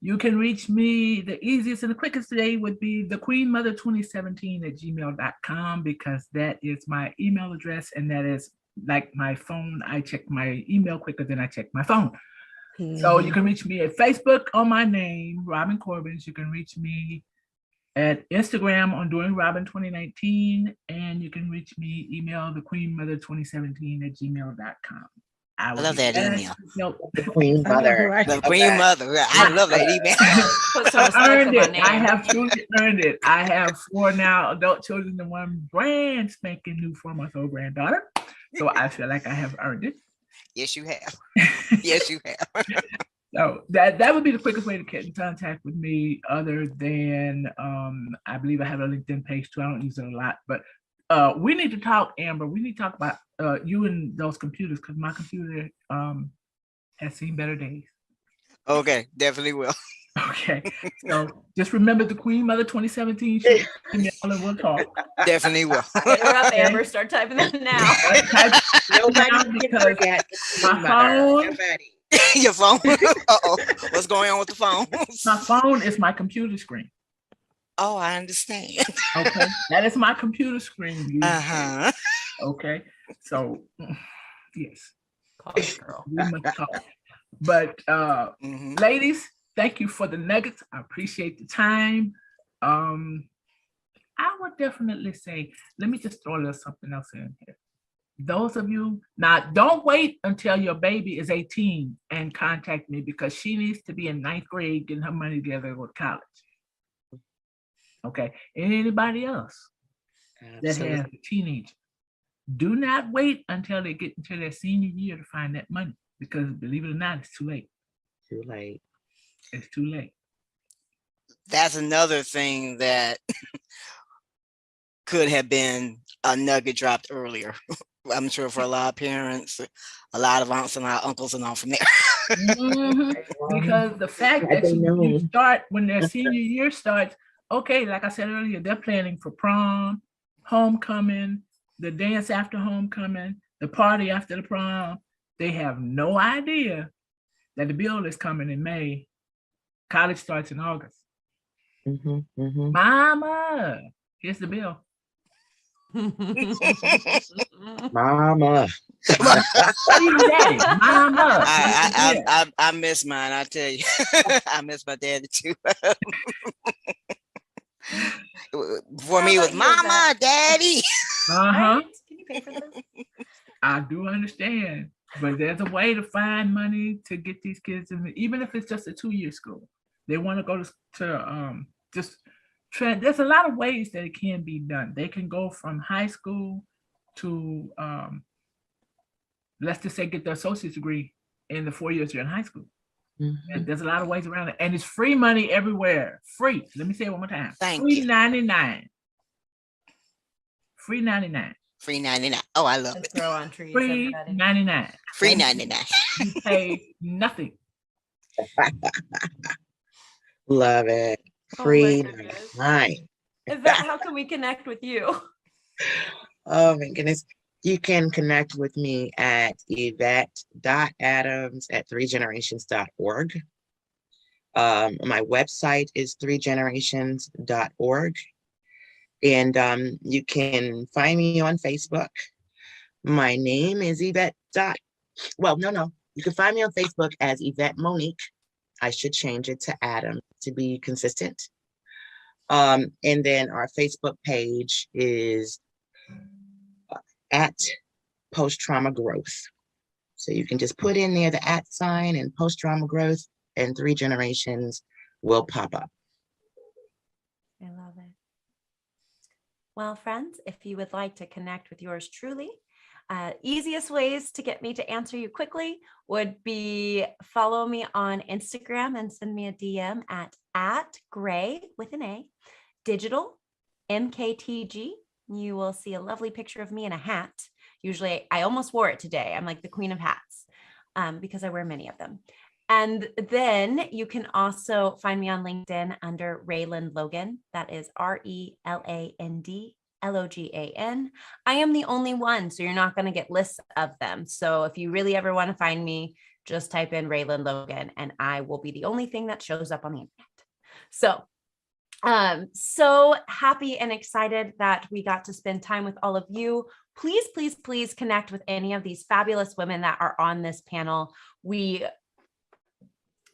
You can reach me, the easiest and the quickest today would be the queenmother2017@gmail.com, because that is my email address, and that is like my phone. I check my email quicker than I check my phone. So you can reach me at Facebook on my name, Robin Corbins. You can reach me at Instagram on Doing Robin 2019, and you can reach me, email the queenmother2017@gmail.com. I love that email. The Queen Mother. The Queen Mother. I love that email. Put some I respect earned on my it. name. I have truly earned it. I have 4 now adult children and 1 brand spanking new 4-month-old granddaughter. So I feel like I have earned it. Yes, you have. Yes, you have. So that would be the quickest way to get in contact with me, other than I believe I have a LinkedIn page too. I don't use it a lot, but we need to talk, Amber. We need to talk about you and those computers, because my computer has seen better days. Okay, definitely will. Okay, so just remember the Queen Mother 2017 show, email, and we'll talk. Definitely will. Hit her up, Amber. Start typing that now. Nobody can because forget the Queen my Mother. phone- Nobody. Your phone. Uh-oh. What's going on with the phone? My phone is my computer screen. Oh, I understand. Okay, that is my computer screen. Uh-huh. Okay, so yes, Call it, girl. we must talk. But Mhm. ladies, thank you for the nuggets. I appreciate the time. I would definitely say, let me just throw a little something else in here. Those of you, now don't wait until your baby is 18 and contact me, because she needs to be in 9th grade getting her money together to go to college. Okay, and anybody else that has a teenager, do not wait until they get into their senior year to find that money, because believe it or not, it's too late. Too late. It's too late. That's another thing that could have been a nugget dropped earlier. I'm sure for a lot of parents, a lot of aunts and uncles and all from there. Mhm. Because the fact Had that they you known. start when their senior year starts, okay, like I said earlier, they're planning for prom, homecoming, the dance after homecoming, the party after the prom. They have no idea that the bill is coming in May. College starts in August. Mhm, mhm. Mama, here's the bill. Mama. Even daddy, mama. I miss mine. I tell you, I miss my daddy too. For me, it was mama, daddy. Uh-huh. Right? Can you pay for this? I do understand, but there's a way to find money to get these kids in, even if it's just a 2-year school. They want to go to there's a lot of ways that it can be done. They can go from high school to let's just say get their associate's degree in the 4 years you're in high school. And there's a lot of ways around it, and it's free money everywhere. Free. Let me say it one more time. Thank you. $3.99. Free 99. Free 99. Oh, I love Let's it. grow on trees. Free everybody. 99. Free 99. You pay nothing. Love it. Oh my Free goodness. 99. Yvette, how can we connect with you? Oh my goodness. You can connect with me at yvette.adams@threegenerations.org. My website is threegenerations.org. And you can find me on Facebook. My name is Yvette. You can find me on Facebook as Yvette Monique. I should change it to Adam to be consistent. And then our Facebook page is at post-trauma growth. So you can just put in there the @ sign and post-trauma growth, and 3 generations will pop up. I love it. Well, friends, if you would like to connect with yours truly, easiest ways to get me to answer you quickly would be follow me on Instagram and send me a DM at Gray with an A, digital MKTG. You will see a lovely picture of me in a hat. Usually I almost wore it today. I'm like the queen of hats because I wear many of them. And then you can also find me on LinkedIn under Raylan Logan. That is RELAND LOGAN. I am the only one, so you're not going to get lists of them. So if you really ever want to find me, just type in Raylan Logan and I will be the only thing that shows up on the internet. So happy and excited that we got to spend time with all of you. Please, please, please connect with any of these fabulous women that are on this panel. We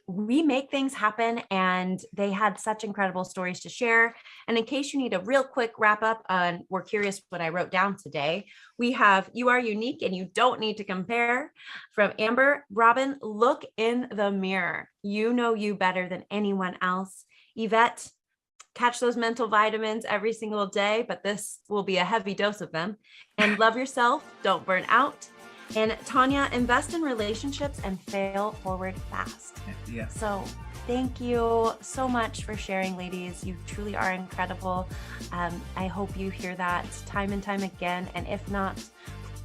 make things happen, and they had such incredible stories to share. And in case you need a real quick wrap up on, we're curious what I wrote down today, we have You Are Unique and You Don't Need to Compare from Amber. Robin, look in the mirror. You know you better than anyone else. Yvette, catch those mental vitamins every single day, but this will be a heavy dose of them. And love yourself, don't burn out. And Tanya, invest in relationships and fail forward fast. Yeah. So thank you so much for sharing, ladies. You truly are incredible. I hope you hear that time and time again. And if not,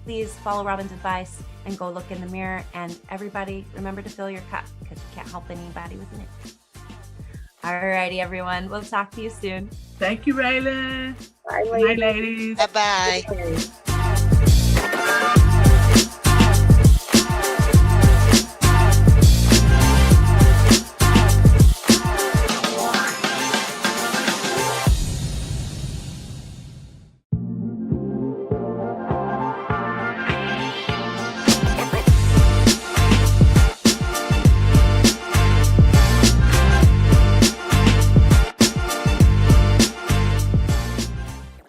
please follow Robin's advice and go look in the mirror. And everybody, remember to fill your cup because you can't help anybody within it. All righty, everyone. We'll talk to you soon. Thank you, Raylan. Bye, Good night, ladies. Bye-bye.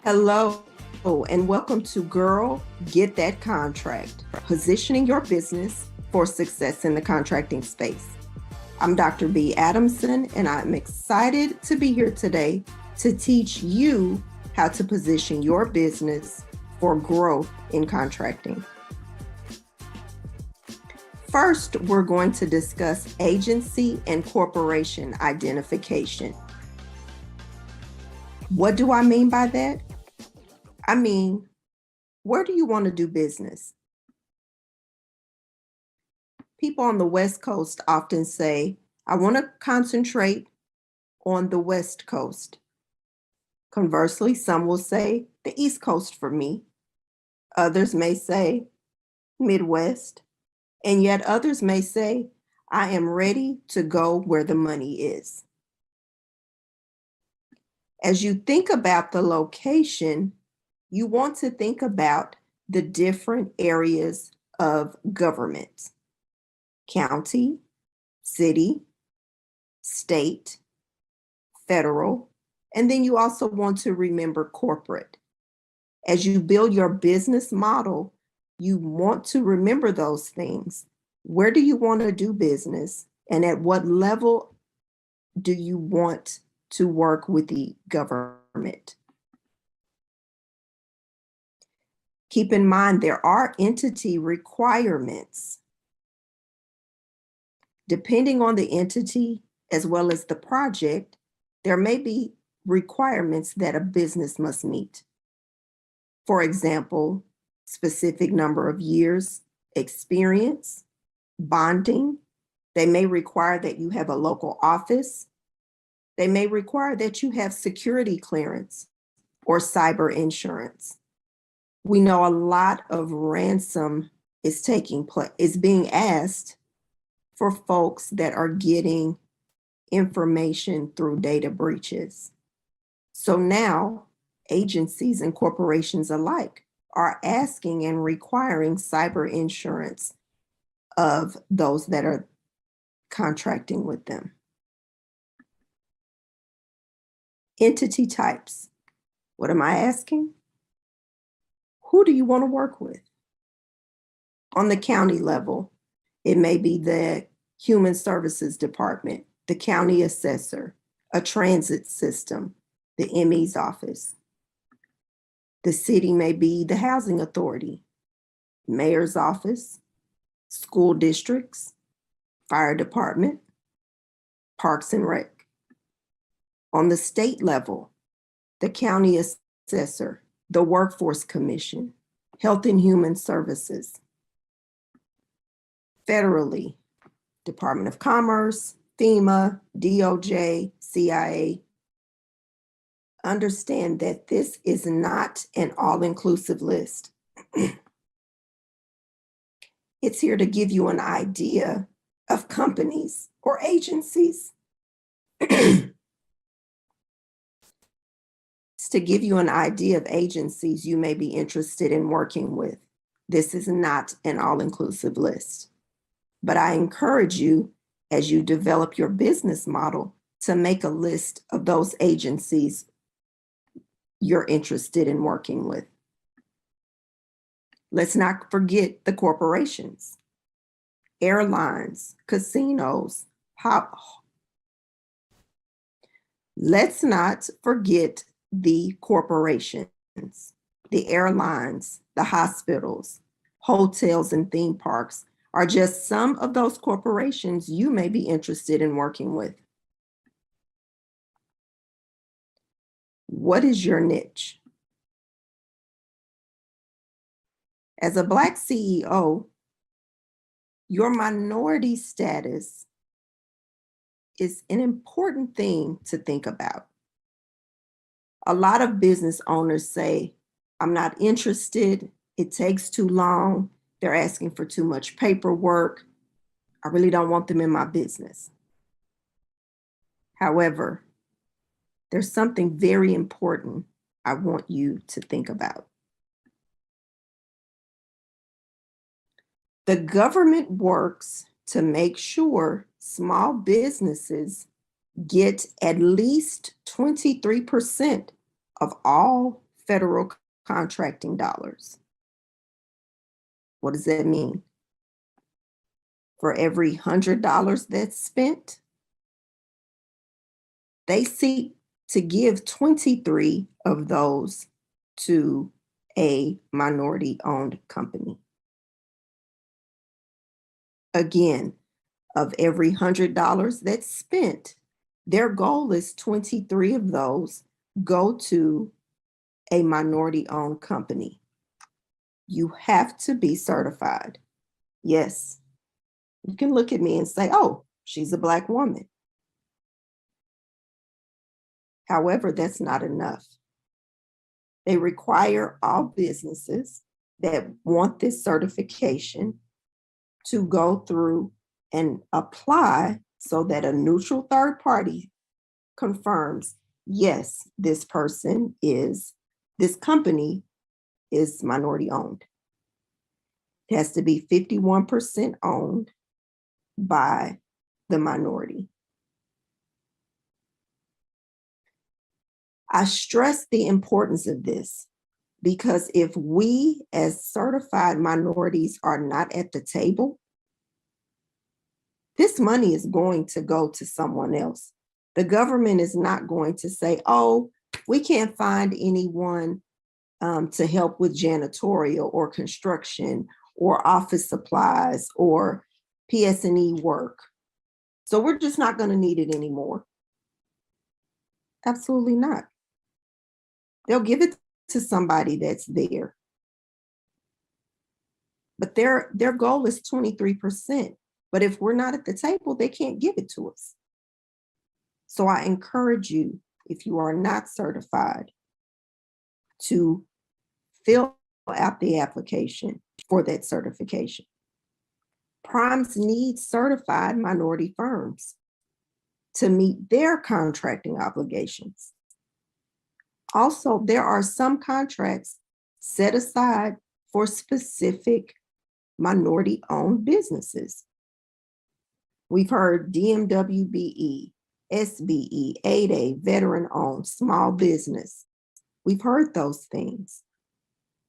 Hello, and welcome to Girl, Get That Contract, positioning your business for success in the contracting space. I'm Dr. B. Adamson, and I'm excited to be here today to teach you how to position your business for growth in contracting. First, we're going to discuss agency and corporation identification. What do I mean by that? I mean, where do you want to do business? People on the West Coast often say, I want to concentrate on the West Coast. Conversely, some will say the East Coast for me. Others may say Midwest. And yet others may say, I am ready to go where the money is. As you think about the location, you want to think about the different areas of government: county, city, state, federal, and then you also want to remember corporate. As you build your business model, you want to remember those things. Where do you want to do business? And at what level do you want to work with the government? Keep in mind, there are entity requirements. Depending on the entity as well as the project, there may be requirements that a business must meet. For example, specific number of years experience, bonding. They may require that you have a local office. They may require that you have security clearance or cyber insurance. We know a lot of ransom is being asked for folks that are getting information through data breaches. So now agencies and corporations alike are asking and requiring cyber insurance of those that are contracting with them. Entity types. What am I asking? Who do you want to work with? On the county level, it may be the Human Services Department, the county assessor, a transit system, the ME's office. The city may be the housing authority, mayor's office, school districts, fire department, parks and rec. On the state level, the county assessor, the workforce commission, health and human services. Federally, Department of Commerce, FEMA, DOJ, CIA. Understand that this is not an all-inclusive list. It's here to give you an idea of companies or agencies. It's to give you an idea of agencies you may be interested in working with. This is not an all-inclusive list, but I encourage you, as you develop your business model, to make a list of those agencies you're interested in working with. Let's not forget the corporations, airlines, casinos, Let's not forget the corporations, the airlines, the hospitals, hotels, and theme parks are just some of those corporations you may be interested in working with. What is your niche? As a Black CEO, your minority status is an important thing to think about. A lot of business owners say, I'm not interested, it takes too long, they're asking for too much paperwork, I really don't want them in my business. However, there's something very important I want you to think about. The government works to make sure small businesses get at least 23% of all federal contracting dollars. What does that mean? For every $100 that's spent, they seek to give 23 of those to a minority-owned company. Again, of every $100 that's spent, their goal is 23 of those go to a minority-owned company. You have to be certified. Yes, you can look at me and say, oh, she's a Black woman. However, that's not enough. They require all businesses that want this certification to go through and apply so that a neutral third party confirms, yes, this company is minority owned. It has to be 51% owned by the minority. I stress the importance of this because if we as certified minorities are not at the table, this money is going to go to someone else. The government is not going to say, oh, we can't find anyone to help with janitorial or construction or office supplies or PS&E work. So we're just not going to need it anymore. Absolutely not. They'll give it to somebody that's there. But their goal is 23%. But if we're not at the table, they can't give it to us. So I encourage you, if you are not certified, to fill out the application for that certification. Primes need certified minority firms to meet their contracting obligations. Also, there are some contracts set aside for specific minority-owned businesses. We've heard DMWBE, SBE, 8A, veteran-owned, small business. We've heard those things.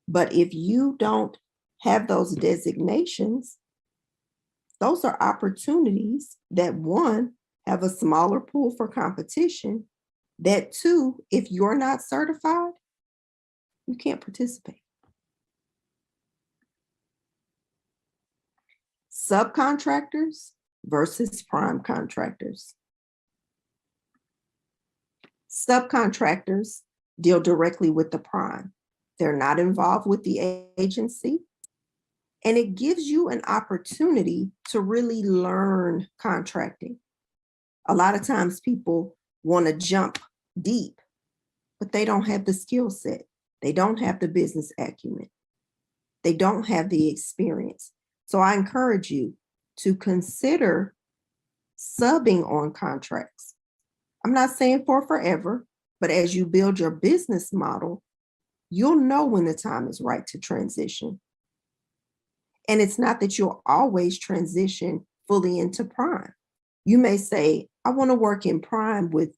But if you don't have those designations, those are opportunities that, one, have a smaller pool for competition, that two, if you're not certified, you can't participate. Subcontractors versus prime contractors. Subcontractors deal directly with the prime. They're not involved with the agency. And it gives you an opportunity to really learn contracting. A lot of times people want to jump deep, but they don't have the skill set. They don't have the business acumen. They don't have the experience. So I encourage you to consider subbing on contracts. I'm not saying for forever, but as you build your business model, you'll know when the time is right to transition. And it's not that you'll always transition fully into prime. You may say, I want to work in prime with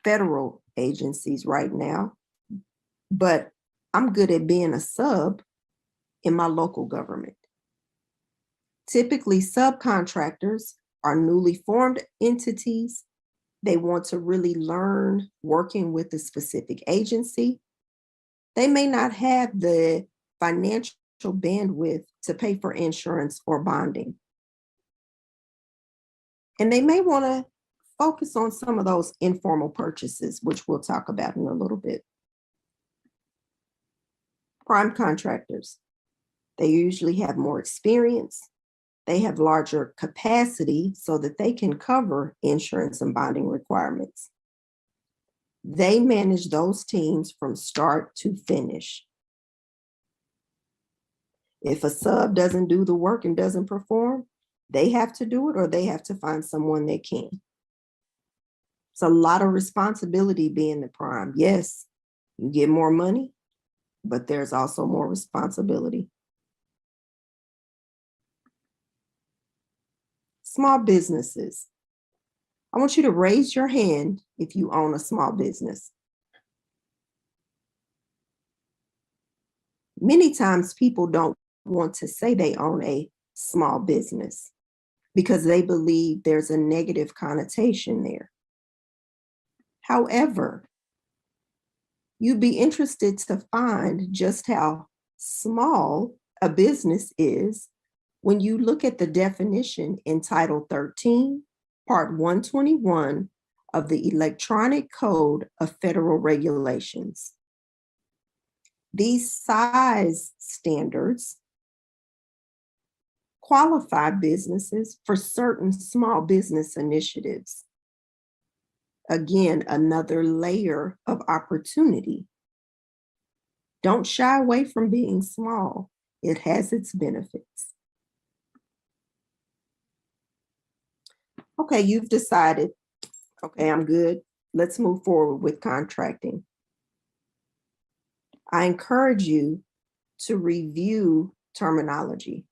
federal agencies right now, but I'm good at being a sub in my local government. Typically, subcontractors are newly formed entities. They want to really learn working with a specific agency. They may not have the financial bandwidth to pay for insurance or bonding. And they may want to focus on some of those informal purchases, which we'll talk about in a little bit. Prime contractors, they usually have more experience. They have larger capacity so that they can cover insurance and bonding requirements. They manage those teams from start to finish. If a sub doesn't do the work and doesn't perform, they have to do it or they have to find someone that can. It's a lot of responsibility being the prime. Yes, you get more money, but there's also more responsibility. Small businesses. I want you to raise your hand if you own a small business. Many times people don't want to say they own a small business because they believe there's a negative connotation there. However, you'd be interested to find just how small a business is when you look at the definition in Title 13, Part 121 of the Electronic Code of Federal Regulations. These size standards qualify businesses for certain small business initiatives. Again, another layer of opportunity. Don't shy away from being small. It has its benefits. Okay, you've decided, okay, I'm good. Let's move forward with contracting. I encourage you to review terminology.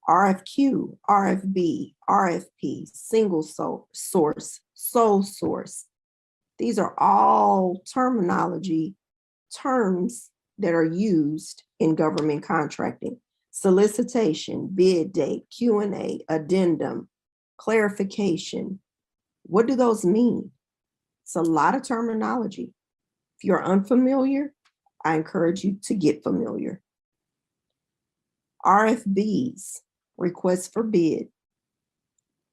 RFQ, RFB, RFP, single source, sole source. These are all terminology terms that are used in government contracting. Solicitation, bid date, Q&A, addendum, clarification. What do those mean? It's a lot of terminology. If you're unfamiliar, I encourage you to get familiar. RFBs, requests for bid.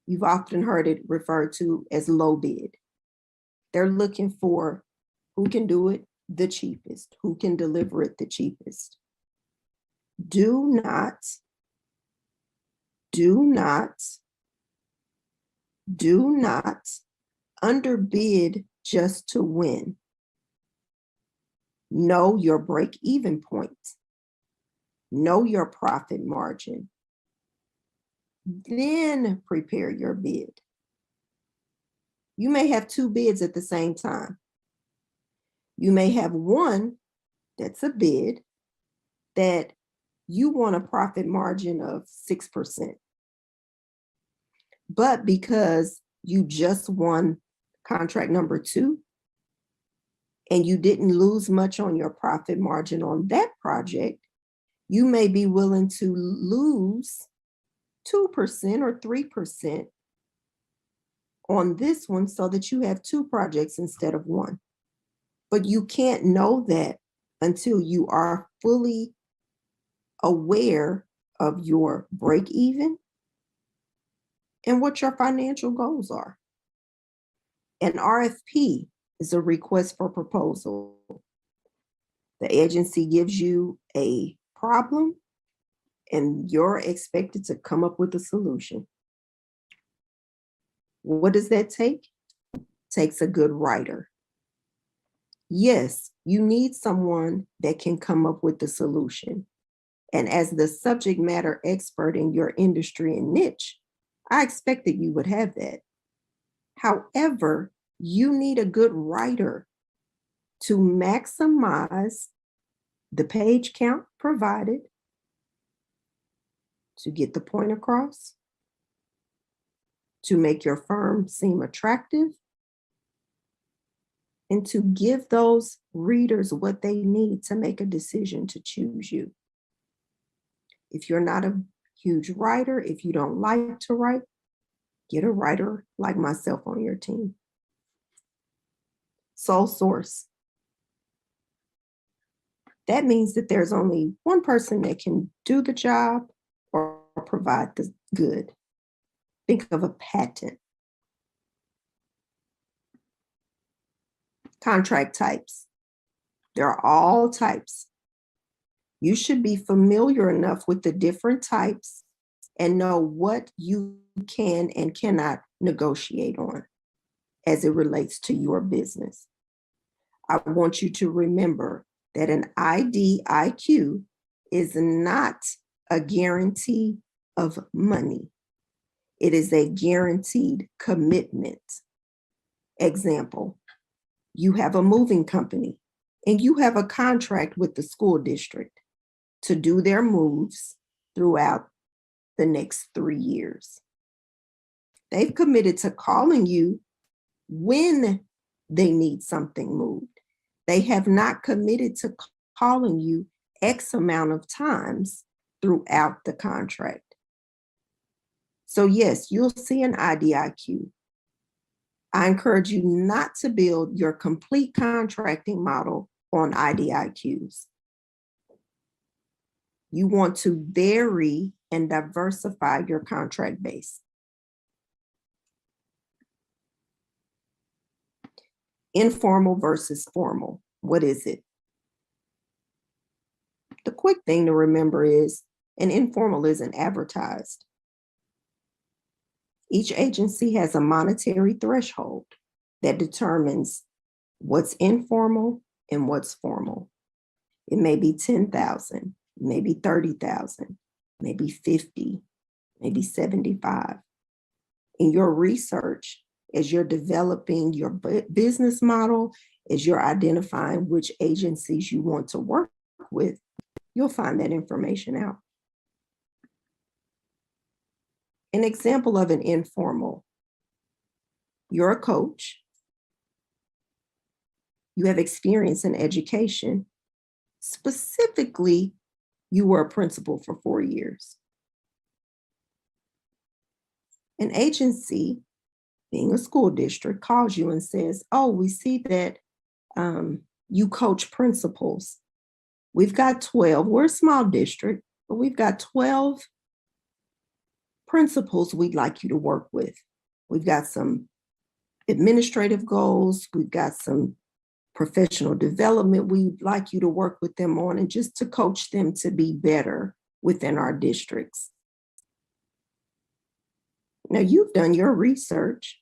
You've often heard it referred to as low bid. They're looking for who can do it the cheapest, who can deliver it the cheapest. Do not underbid just to win. Know your break-even point. Know your profit margin. Then prepare your bid. You may have two bids at the same time. You may have one that's a bid that you want a profit margin of 6%. But because you just won contract number 2 and you didn't lose much on your profit margin on that project, you may be willing to lose 2% or 3% on this one so that you have 2 projects instead of 1. But you can't know that until you are fully aware of your break even and what your financial goals are. An RFP is a request for proposal. The agency gives you a problem and you're expected to come up with a solution. What does that take? It takes a good writer. Yes, you need someone that can come up with the solution. And as the subject matter expert in your industry and niche, I expect that you would have that. However, you need a good writer to maximize the page count provided, to get the point across, to make your firm seem attractive, and to give those readers what they need to make a decision to choose you. If you're not a huge writer, if you don't like to write, get a writer like myself on your team. Sole source. That means that there's only one person that can do the job or provide the good. Think of a patent. Contract types. There are all types. You should be familiar enough with the different types and know what you can and cannot negotiate on as it relates to your business. I want you to remember that an IDIQ is not a guarantee of money. It is a guaranteed commitment. Example, you have a moving company and you have a contract with the school district to do their moves throughout the next 3 years. They've committed to calling you when they need something moved. They have not committed to calling you X amount of times throughout the contract. So yes, you'll see an IDIQ. I encourage you not to build your complete contracting model on IDIQs. You want to vary and diversify your contract base. Informal versus formal. What is it? The quick thing to remember is an informal isn't advertised. Each agency has a monetary threshold that determines what's informal and what's formal. It may be 10,000, maybe 30,000, maybe 50, maybe 75. In your research, as you're developing your business model as you're identifying which agencies you want to work with, you'll find that information out. An example of an informal: you're a coach, you have experience in education. Specifically, you were a principal for 4 years. An agency, being a school district, calls you and says, oh, we see that you coach principals. We've got 12, we're a small district, but we've got 12 principals we'd like you to work with. We've got some administrative goals, we've got some professional development we'd like you to work with them on, and just to coach them to be better within our districts. Now, you've done your research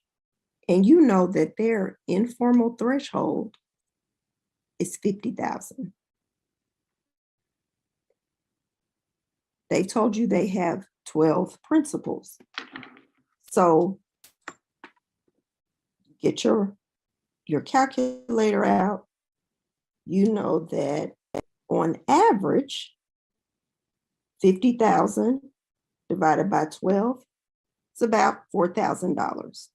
and you know that their informal threshold is $50,000. They told you they have 12 principals. So get your calculator out. You know that on average, 50,000 divided by 12 is about $4,000.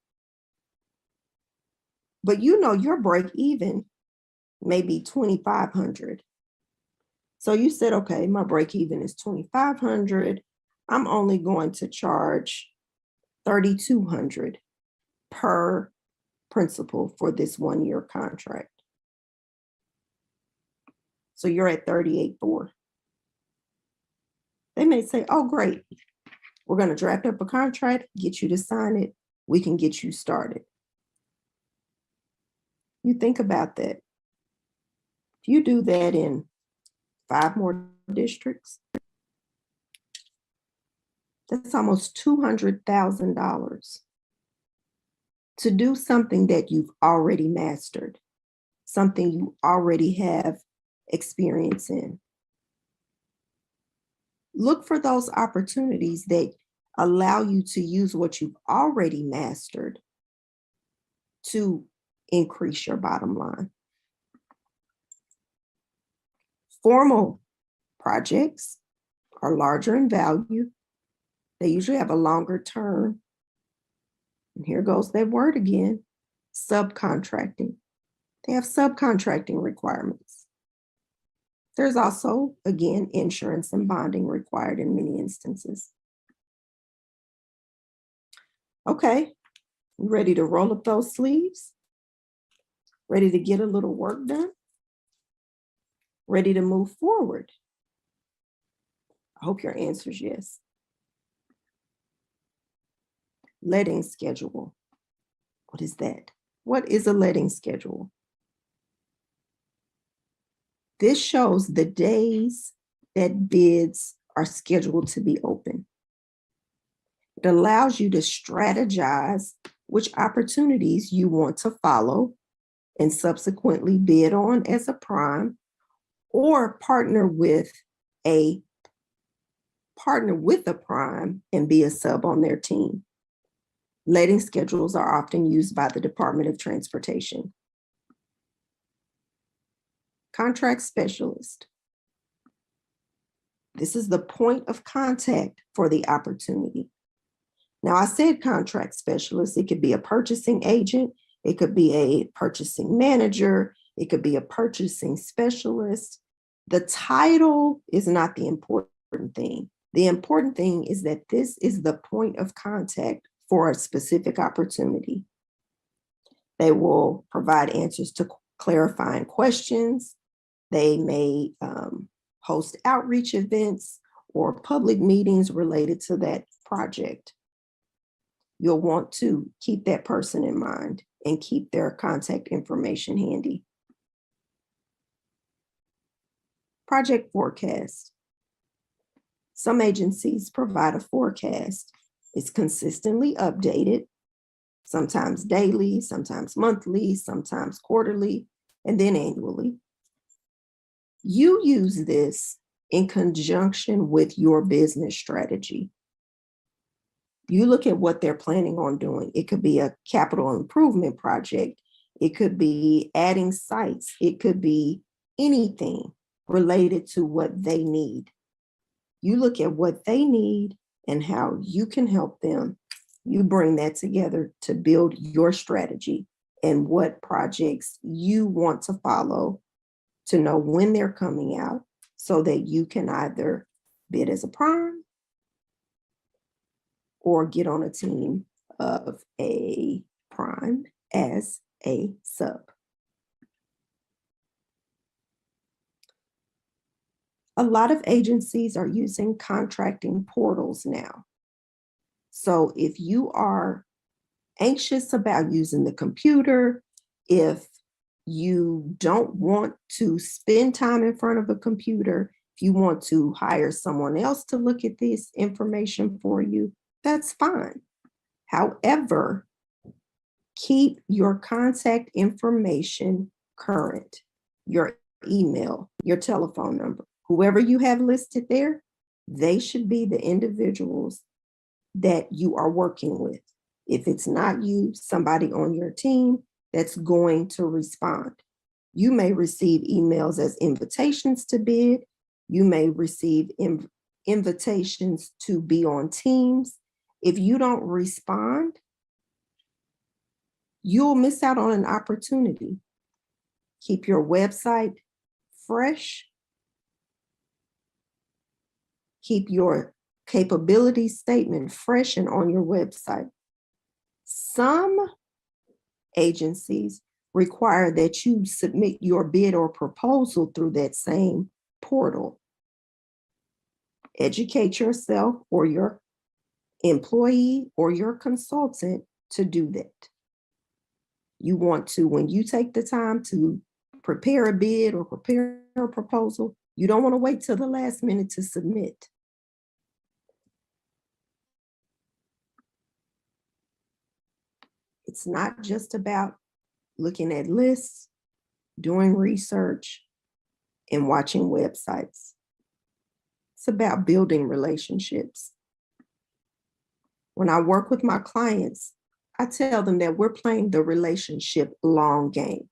But you know your break even may be 2,500. So you said, okay, my break even is 2,500. I'm only going to charge 3,200 per principal for this 1-year contract. So you're at 38.4. They may say, oh, great. We're going to draft up a contract, get you to sign it. We can get you started. You think about that. If you do that in 5 more districts, that's almost $200,000 to do something that you've already mastered, something you already have experience in. Look for those opportunities that allow you to use what you've already mastered to increase your bottom line. Formal projects are larger in value. They usually have a longer term. And here goes that word again, subcontracting. They have subcontracting requirements. There's also, again, insurance and bonding required in many instances. Okay, you ready to roll up those sleeves? Ready to get a little work done? Ready to move forward? I hope your answer is yes. Letting schedule. What is that? What is a letting schedule? This shows the days that bids are scheduled to be open. It allows you to strategize which opportunities you want to follow and subsequently bid on as a prime, or partner with a prime and be a sub on their team. Letting schedules are often used by the Department of Transportation. Contract specialist. This is the point of contact for the opportunity. Now, I said contract specialist. It could be a purchasing agent. It could be a purchasing manager. It could be a purchasing specialist. The title is not the important thing. The important thing is that this is the point of contact for a specific opportunity. They will provide answers to clarifying questions. They may host outreach events or public meetings related to that project. You'll want to keep that person in mind and keep their contact information handy. Project forecast. Some agencies provide a forecast. It's consistently updated, sometimes daily, sometimes monthly, sometimes quarterly, and then annually. You use this in conjunction with your business strategy. You look at what they're planning on doing. It could be a capital improvement project. It could be adding sites. It could be anything related to what they need. You look at what they need and how you can help them. You bring that together to build your strategy and what projects you want to follow to know when they're coming out so that you can either bid as a prime or get on a team of a prime as a sub. A lot of agencies are using contracting portals now. So if you are anxious about using the computer, if you don't want to spend time in front of a computer, if you want to hire someone else to look at this information for you, that's fine. However, keep your contact information current, your email, your telephone number. Whoever you have listed there, they should be the individuals that you are working with. If it's not you, somebody on your team that's going to respond. You may receive emails as invitations to bid. You may receive invitations to be on teams. If you don't respond, you'll miss out on an opportunity. Keep your website fresh. Keep your capability statement fresh and on your website. Some agencies require that you submit your bid or proposal through that same portal. Educate yourself or your employee or your consultant to do that. You want to, when you take the time to prepare a bid or prepare a proposal, you don't want to wait till the last minute to submit. It's not just about looking at lists, doing research, and watching websites. It's about building relationships. When I work with my clients, I tell them that we're playing the relationship long game.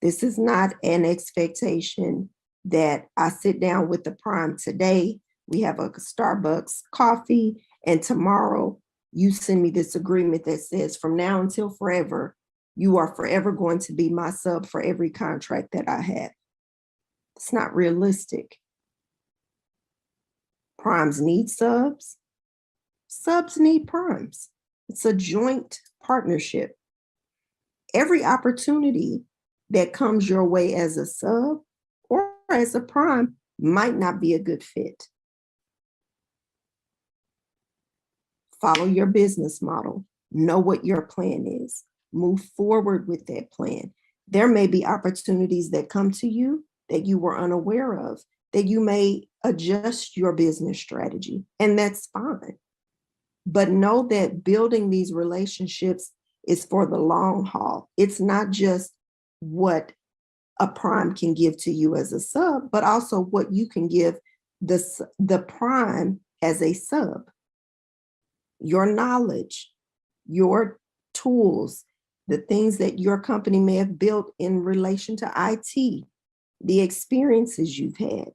This is not an expectation that I sit down with the prime today, we have a Starbucks coffee, and tomorrow you send me this agreement that says from now until forever, you are forever going to be my sub for every contract that I have. It's not realistic. Primes need subs. Subs need primes. It's a joint partnership. Every opportunity that comes your way as a sub or as a prime might not be a good fit. Follow your business model. Know what your plan is. Move forward with that plan. There may be opportunities that come to you that you were unaware of, that you may adjust your business strategy, and that's fine. But know that building these relationships is for the long haul. It's not just what a prime can give to you as a sub, but also what you can give the prime as a sub. Your knowledge, your tools, the things that your company may have built in relation to IT, the experiences you've had,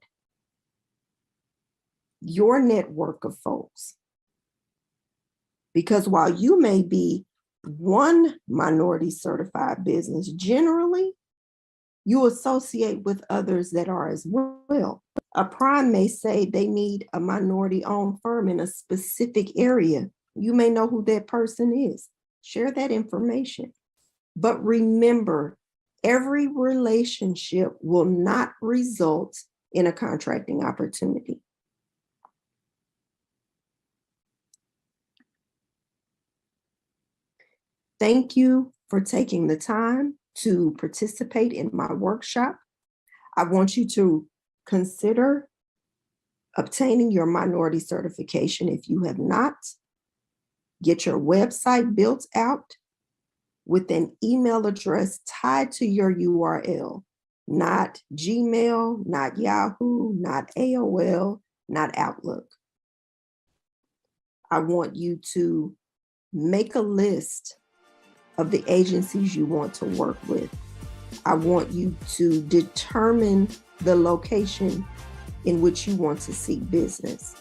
your network of folks. Because while you may be one minority certified business, generally, you associate with others that are as well. A prime may say they need a minority-owned firm in a specific area. You may know who that person is. Share that information. But remember, every relationship will not result in a contracting opportunity. Thank you for taking the time to participate in my workshop. I want you to consider obtaining your minority certification if you have not. Get your website built out with an email address tied to your URL, not Gmail, not Yahoo, not AOL, not Outlook. I want you to make a list of the agencies you want to work with. I want you to determine the location in which you want to see business.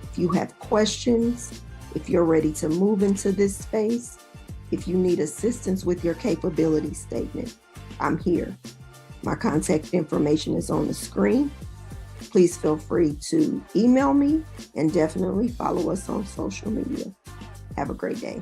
If you have questions, if you're ready to move into this space, if you need assistance with your capability statement, I'm here. My contact information is on the screen. Please feel free to email me and definitely follow us on social media. Have a great day.